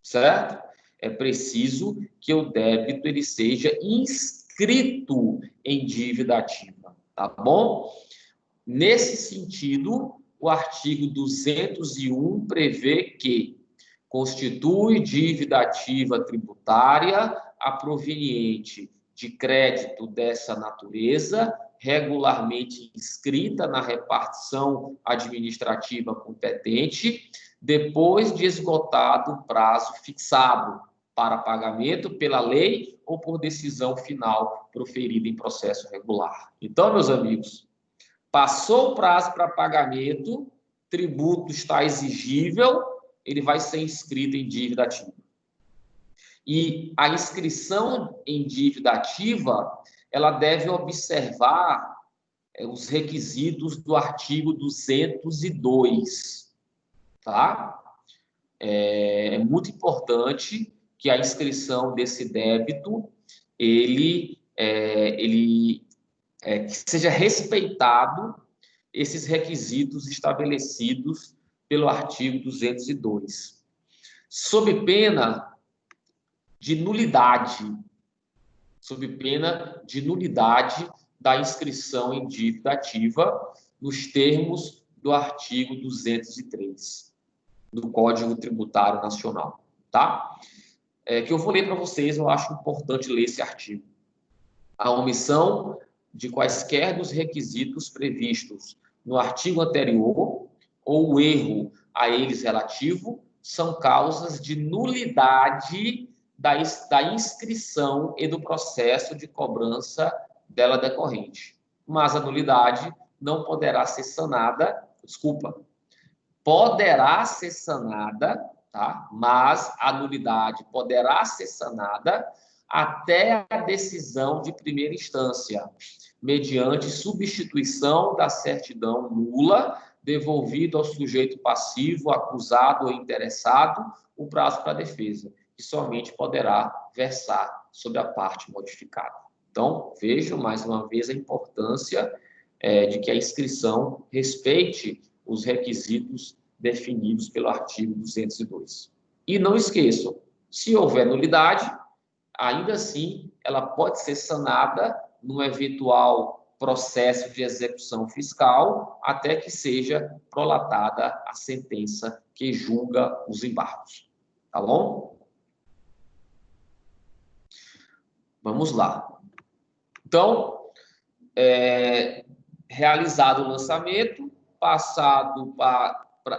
certo? É preciso que o débito ele seja inscrito em dívida ativa, tá bom? Nesse sentido, o artigo 201 prevê que constitui dívida ativa tributária a proveniente de crédito dessa natureza, regularmente inscrita na repartição administrativa competente, depois de esgotado o prazo fixado para pagamento pela lei ou por decisão final proferida em processo regular. Então, meus amigos, passou o prazo para pagamento, tributo está exigível, ele vai ser inscrito em dívida ativa. E a inscrição em dívida ativa, ela deve observar os requisitos do artigo 202, tá? É muito importante que a inscrição desse débito, que seja respeitado esses requisitos estabelecidos pelo artigo 202, sob pena de nulidade, da inscrição em dívida ativa nos termos do artigo 203 do Código Tributário Nacional, tá? Que eu vou ler para vocês, eu acho importante ler esse artigo. A omissão de quaisquer dos requisitos previstos no artigo anterior ou o erro a eles relativo são causas de nulidade da inscrição e do processo de cobrança dela decorrente. Mas a nulidade não poderá ser sanada, poderá ser sanada, tá? Mas a nulidade poderá ser sanada até a decisão de primeira instância, mediante substituição da certidão nula, devolvido ao sujeito passivo, acusado ou interessado, o prazo para a defesa, que somente poderá versar sobre a parte modificada. Então, vejam mais uma vez a importância de que a inscrição respeite os requisitos definidos pelo artigo 202. E não esqueçam, Se houver nulidade, ainda assim, ela pode ser sanada num eventual processo de execução fiscal até que seja prolatada a sentença que julga os embargos. Tá bom? Vamos lá. Então, realizado o lançamento,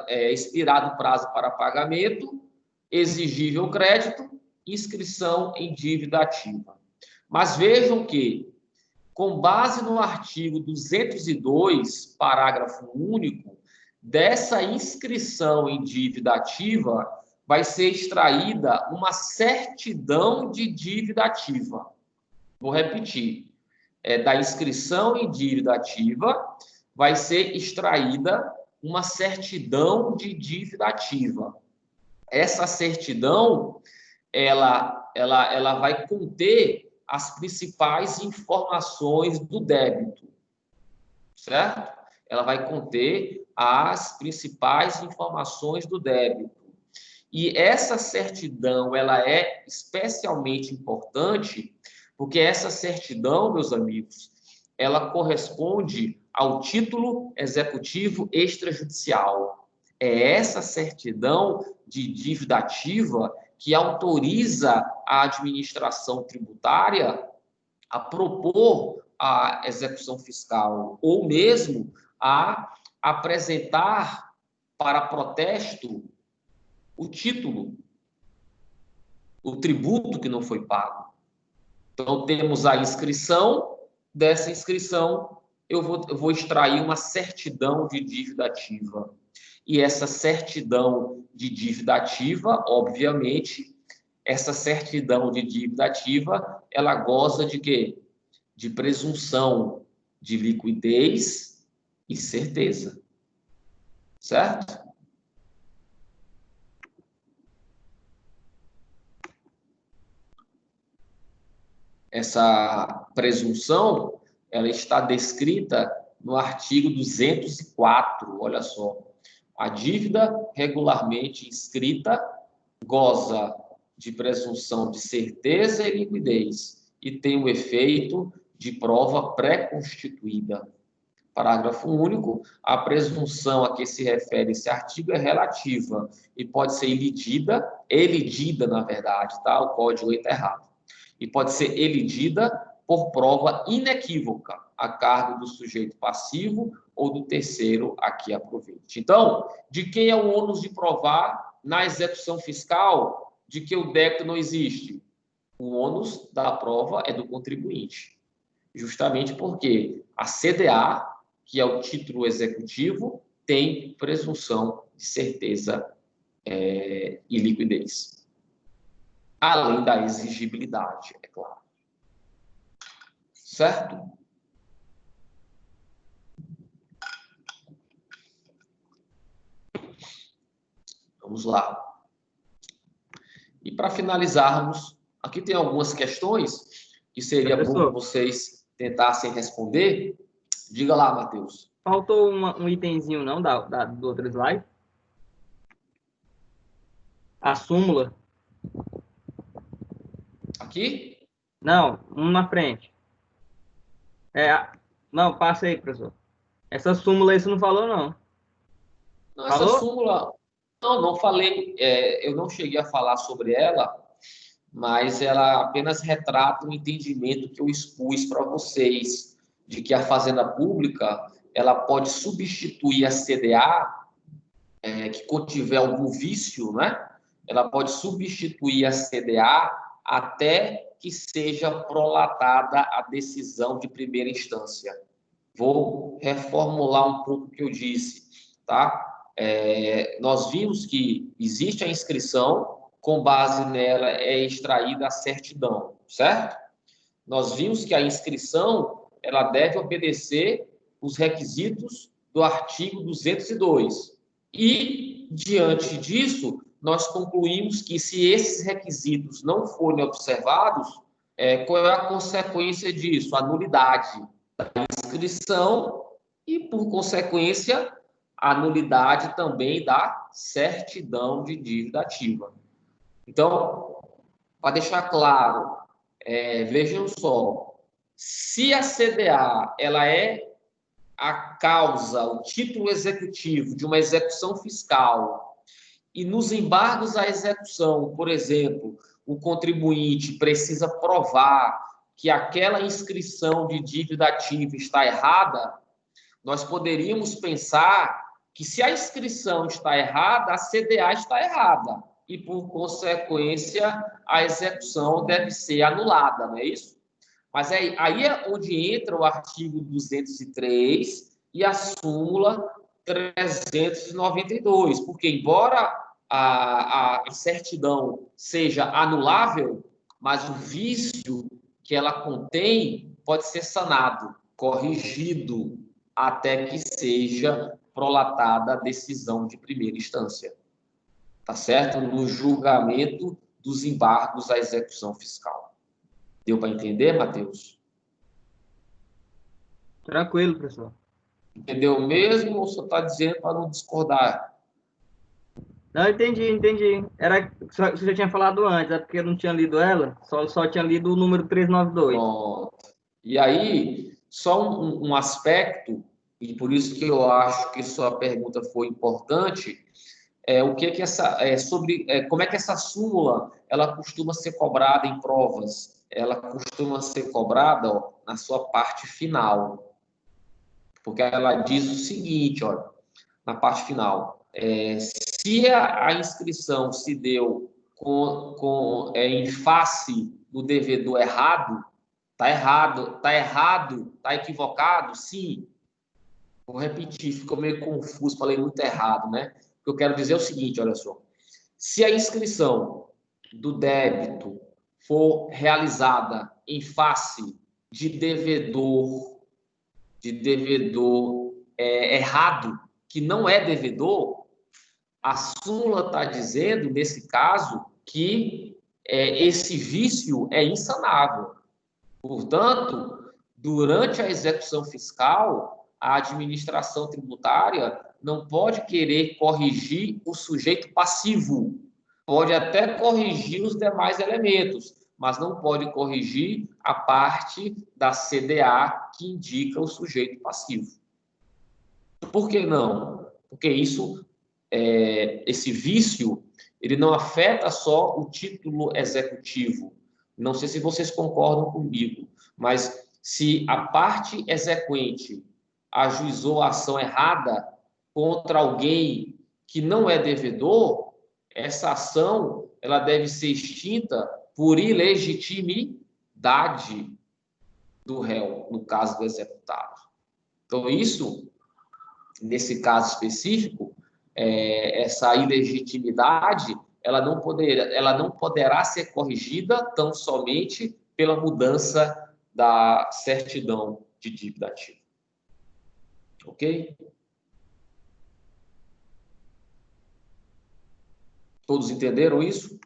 expirado o prazo para pagamento, exigível crédito, inscrição em dívida ativa. Mas vejam que, com base no artigo 202, parágrafo único, dessa inscrição em dívida ativa vai ser extraída uma certidão de dívida ativa. Vou repetir. Da inscrição em dívida ativa vai ser extraída uma certidão de dívida ativa. Essa certidão, ela vai conter as principais informações do débito, certo? Ela vai conter as principais informações do débito. E essa certidão, ela é especialmente importante porque essa certidão, meus amigos, ela corresponde ao título executivo extrajudicial. É essa certidão de dívida ativa que autoriza a administração tributária a propor a execução fiscal ou mesmo a apresentar para protesto o título, o tributo que não foi pago. Então, temos a inscrição. Dessa inscrição, eu vou extrair uma certidão de dívida ativa. E essa certidão de dívida ativa, obviamente, essa certidão de dívida ativa, ela goza de quê? De presunção de liquidez e certeza. Certo? Essa presunção, ela está descrita no artigo 204, olha só. A dívida regularmente inscrita goza de presunção de certeza e liquidez e tem o efeito de prova pré-constituída. Parágrafo único, a presunção a que se refere esse artigo é relativa e pode ser elidida, na verdade, tá? O código está errado. E pode ser elidida por prova inequívoca a cargo do sujeito passivo ou do terceiro a que aproveite. Então, de quem é o ônus de provar na execução fiscal de que o débito não existe? O ônus da prova é do contribuinte. Justamente porque a CDA, que é o título executivo, tem presunção de certeza e liquidez. Além da exigibilidade, é claro. Certo? Vamos lá. E para finalizarmos, aqui tem algumas questões que seria bom que vocês tentassem responder. Diga lá, Matheus. Faltou um itemzinho, não, do outro slide? A súmula. Aqui? Não, um na frente. Não, passa aí, professor. Essa súmula aí você não falou, não. Não, essa súmula... Não falei. Eu não cheguei a falar sobre ela, mas ela apenas retrata o entendimento que eu expus para vocês, de que a Fazenda Pública ela pode substituir a CDA, que contiver algum vício, né? Ela pode substituir a CDA até que seja prolatada a decisão de primeira instância. Vou reformular um pouco o que eu disse, tá? Nós vimos que existe a inscrição, com base nela é extraída a certidão, certo? Nós vimos que a inscrição ela deve obedecer os requisitos do artigo 202. E, diante disso, nós concluímos que se esses requisitos não forem observados, qual é a consequência disso? A nulidade da inscrição e, por consequência, a nulidade também da certidão de dívida ativa. Então, para deixar claro, vejam só, se a CDA ela é a causa, o título executivo de uma execução fiscal e nos embargos à execução, por exemplo, o contribuinte precisa provar que aquela inscrição de dívida ativa está errada, nós poderíamos pensar que se a inscrição está errada, a CDA está errada e, por consequência, a execução deve ser anulada, não é isso? Mas aí é onde entra o artigo 203 e a súmula 392, porque embora a certidão seja anulável, mas o vício que ela contém pode ser sanado, corrigido, até que seja prolatada a decisão de primeira instância. Tá certo? No julgamento dos embargos à execução fiscal. Deu para entender, Matheus? Tranquilo, professor. Entendeu mesmo ou só está dizendo para não discordar? Não, entendi. Era, você já tinha falado antes, é porque eu não tinha lido ela, só tinha lido o número 392. Pronto. E aí, só um aspecto, e por isso que eu acho que sua pergunta foi importante, o que como é que essa súmula ela costuma ser cobrada em provas? Ela costuma ser cobrada, ó, na sua parte final, porque ela diz o seguinte, olha, na parte final, se a inscrição se deu em face do devedor errado, tá equivocado, sim. Vou repetir, ficou meio confuso, falei muito errado, né? O que eu quero dizer é o seguinte, olha só. Se a inscrição do débito for realizada em face de devedor errado, que não é devedor, a súmula está dizendo, nesse caso, que esse vício é insanável. Portanto, durante a execução fiscal, a administração tributária não pode querer corrigir o sujeito passivo. Pode até corrigir os demais elementos, mas não pode corrigir a parte da CDA que indica o sujeito passivo. Por que não? Porque esse vício, ele não afeta só o título executivo. Não sei se vocês concordam comigo, mas se a parte exequente ajuizou a ação errada contra alguém que não é devedor, essa ação ela deve ser extinta por ilegitimidade do réu, no caso do executado. Então, isso, nesse caso específico, essa ilegitimidade ela não poderá ser corrigida tão somente pela mudança da certidão de dívida ativa. Ok? Todos entenderam isso?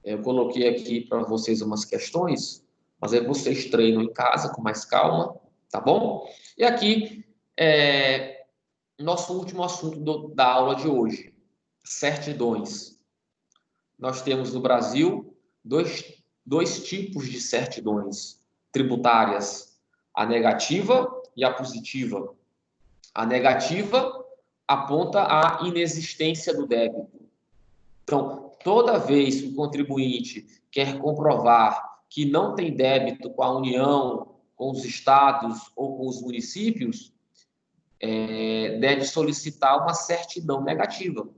Eu coloquei aqui para vocês umas questões, mas aí vocês treinam em casa com mais calma, tá bom? E aqui, nosso último assunto da aula de hoje, certidões. Nós temos no Brasil dois tipos de certidões tributárias, a negativa e a positiva. A negativa aponta a inexistência do débito. Então, toda vez que o contribuinte quer comprovar que não tem débito com a União, com os estados ou com os municípios, deve solicitar uma certidão negativa.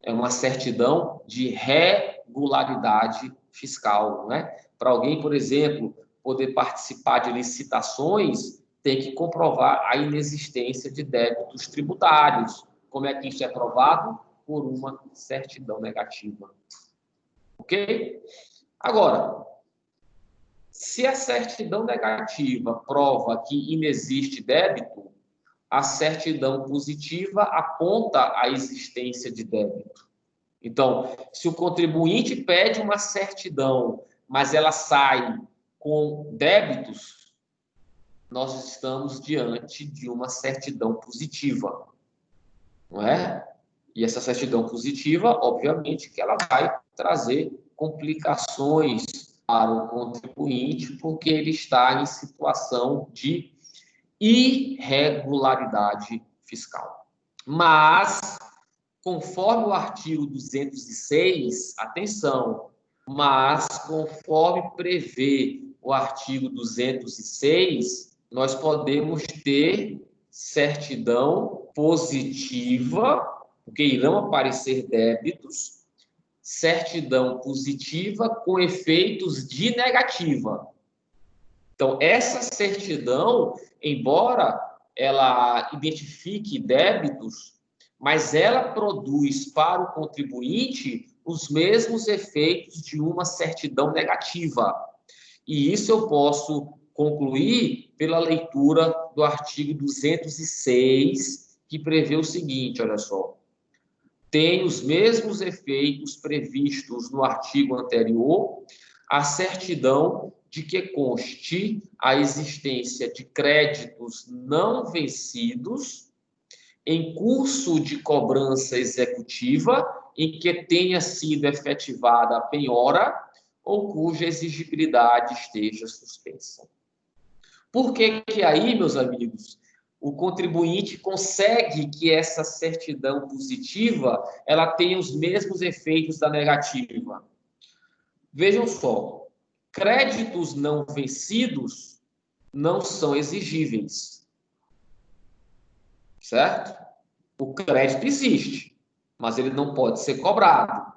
É uma certidão de regularidade fiscal, né? Para alguém, por exemplo, poder participar de licitações, tem que comprovar a inexistência de débitos tributários. Como é que isso é provado? Por uma certidão negativa. Ok? Agora, se a certidão negativa prova que inexiste débito, a certidão positiva aponta a existência de débito. Então, se o contribuinte pede uma certidão, mas ela sai com débitos, nós estamos diante de uma certidão positiva, não é? E essa certidão positiva, obviamente, que ela vai trazer complicações para o contribuinte, porque ele está em situação de irregularidade fiscal. Mas, conforme o artigo 206, atenção, mas conforme prevê o artigo 206, nós podemos ter certidão positiva, porque irão aparecer débitos, certidão positiva com efeitos de negativa. Então, essa certidão, embora ela identifique débitos, mas ela produz para o contribuinte os mesmos efeitos de uma certidão negativa. E isso eu posso concluir pela leitura do artigo 206, que prevê o seguinte, olha só. Tem os mesmos efeitos previstos no artigo anterior, a certidão de que conste a existência de créditos não vencidos em curso de cobrança executiva em que tenha sido efetivada a penhora ou cuja exigibilidade esteja suspensa. Por que aí, meus amigos, o contribuinte consegue que essa certidão positiva ela tenha os mesmos efeitos da negativa? Vejam só, créditos não vencidos não são exigíveis, certo? O crédito existe, mas ele não pode ser cobrado.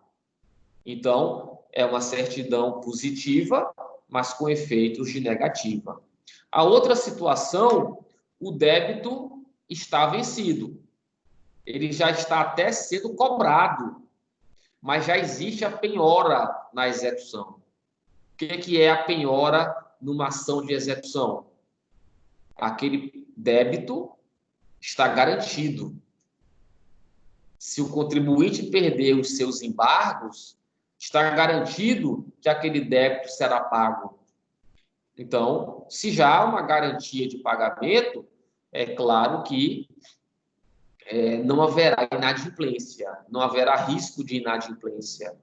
Então, é uma certidão positiva, mas com efeitos de negativa. A outra situação, o débito está vencido. Ele já está até sendo cobrado, mas já existe a penhora na execução. O que é a penhora numa ação de execução? Aquele débito está garantido. Se o contribuinte perder os seus embargos, está garantido que aquele débito será pago. Então, se já há uma garantia de pagamento, é claro que não haverá inadimplência, não haverá risco de inadimplência.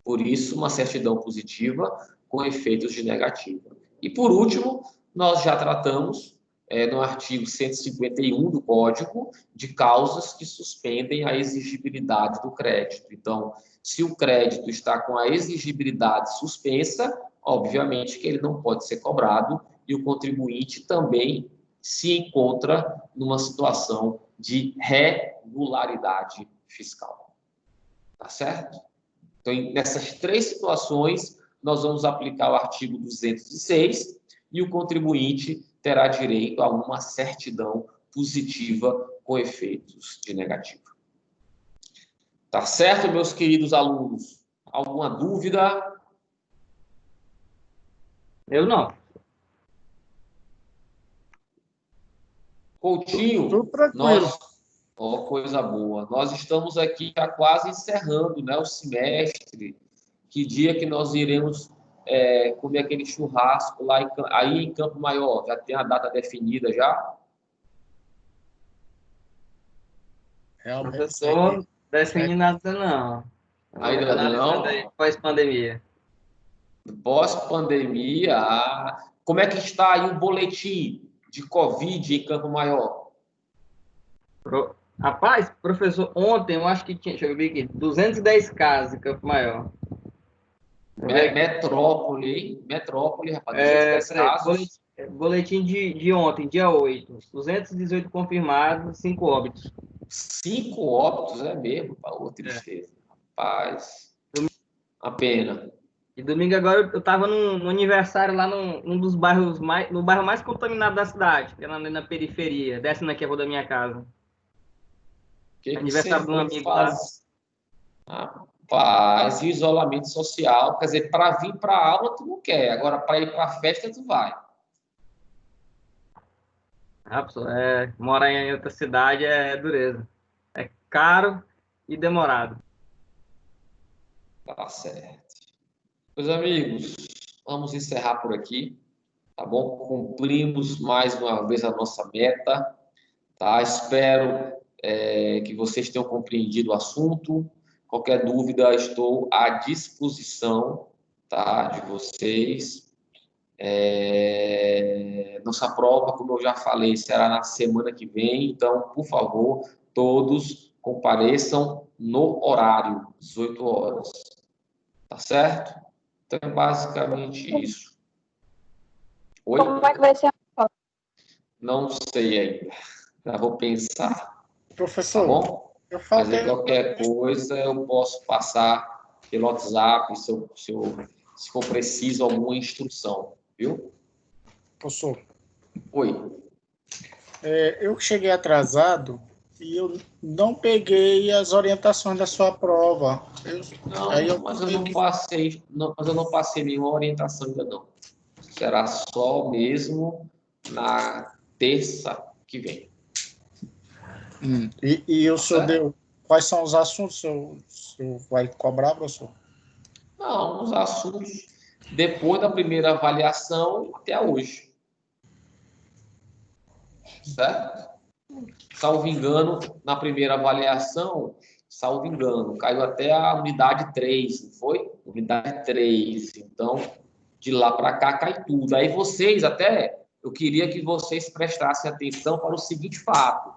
Por isso, uma certidão positiva com efeitos de negativa. E, por último, nós já tratamos no artigo 151 do Código de causas que suspendem a exigibilidade do crédito. Então, se o crédito está com a exigibilidade suspensa, obviamente que ele não pode ser cobrado e o contribuinte também se encontra numa situação de regularidade fiscal. Tá certo? Então, nessas três situações, nós vamos aplicar o artigo 206 e o contribuinte terá direito a uma certidão positiva com efeitos de negativo. Tá certo, meus queridos alunos? Alguma dúvida? Eu não. Tudo Coutinho, tranquilo. coisa boa. Nós estamos aqui já quase encerrando, né, o semestre. Que dia que nós iremos comer aquele churrasco lá aí em Campo Maior? Já tem a data definida já? Realmente, Professor, define nada não. Ainda não? Pós-pandemia. Pós-pandemia, como é que está aí o boletim de Covid em Campo Maior? Rapaz, professor, ontem eu acho que tinha, deixa eu ver aqui, 210 casos em Campo Maior. Metrópole, rapaz, 210 casos. Boletim de ontem, dia 8. 218 confirmados, 5 óbitos. 5 óbitos, é mesmo, ô, tristeza. Rapaz, a pena. E domingo agora eu estava no aniversário lá num dos bairros no bairro mais contaminado da cidade, que era na periferia, descendo aqui a rua da minha casa. Aniversário de um amigo lá. Rapaz, e o isolamento social, quer dizer, para vir para a aula tu não quer, agora para ir para a festa tu vai. Morar em outra cidade é dureza. É caro e demorado. Tá certo. Meus amigos, vamos encerrar por aqui, tá bom? Cumprimos mais uma vez a nossa meta, tá? Espero que vocês tenham compreendido o assunto. Qualquer dúvida, estou à disposição, tá, de vocês. Nossa prova, como eu já falei, será na semana que vem, então, por favor, todos compareçam no horário, 18 horas. Tá certo? Então, é basicamente isso. Oi? Como é que vai ser a prova? Não sei ainda. Já vou pensar. Tá Professor, bom? eu Mas aí faltei. qualquer coisa eu posso passar pelo WhatsApp, se for preciso alguma instrução, viu? Professor, Oi. eu cheguei atrasado e eu não peguei as orientações da sua prova. Não, mas eu não passei, mas eu não passei nenhuma orientação ainda não. Será só mesmo na terça que vem. E o Tá senhor certo? deu. Quais são os assuntos que o senhor vai cobrar, professor? Não, os assuntos depois da primeira avaliação até hoje. Certo? Salvo engano, na primeira avaliação, salvo engano, caiu até a unidade 3, não foi? Unidade 3. Então, de lá para cá cai tudo. Aí vocês, até, eu queria que vocês prestassem atenção para o seguinte fato,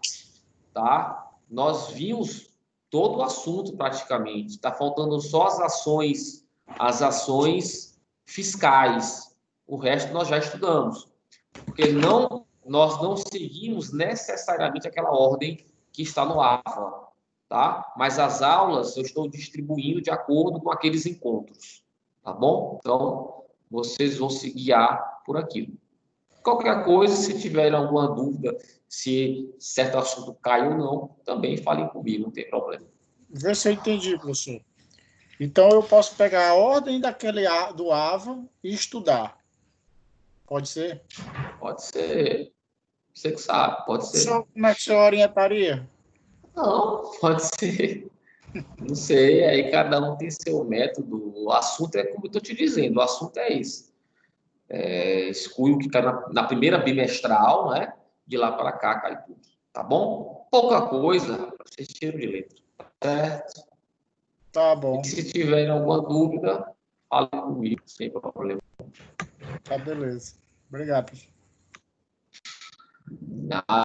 tá? Nós vimos todo o assunto praticamente. Está faltando só as ações fiscais. O resto nós já estudamos. Porque nós não seguimos necessariamente aquela ordem que está no AFA, tá? Mas as aulas eu estou distribuindo de acordo com aqueles encontros, tá bom? Então, vocês vão se guiar por aquilo. Qualquer coisa, se tiverem alguma dúvida, se certo assunto cai ou não, também falem comigo, não tem problema. Vê se eu entendi, professor. Então eu posso pegar a ordem do AVA e estudar. Pode ser? Pode ser, você que sabe, pode ser. Como é que o senhor orientaria? Não, pode ser. Não sei, aí cada um tem seu método. O assunto é como eu estou te dizendo, o assunto é esse. Exclui o que cai na primeira bimestral, né? De lá para cá cai tudo, tá bom? Pouca coisa, vocês tiram de letra, certo? Tá bom. E se tiverem alguma dúvida, falem comigo, sem problema. Tá beleza. Obrigado, professor.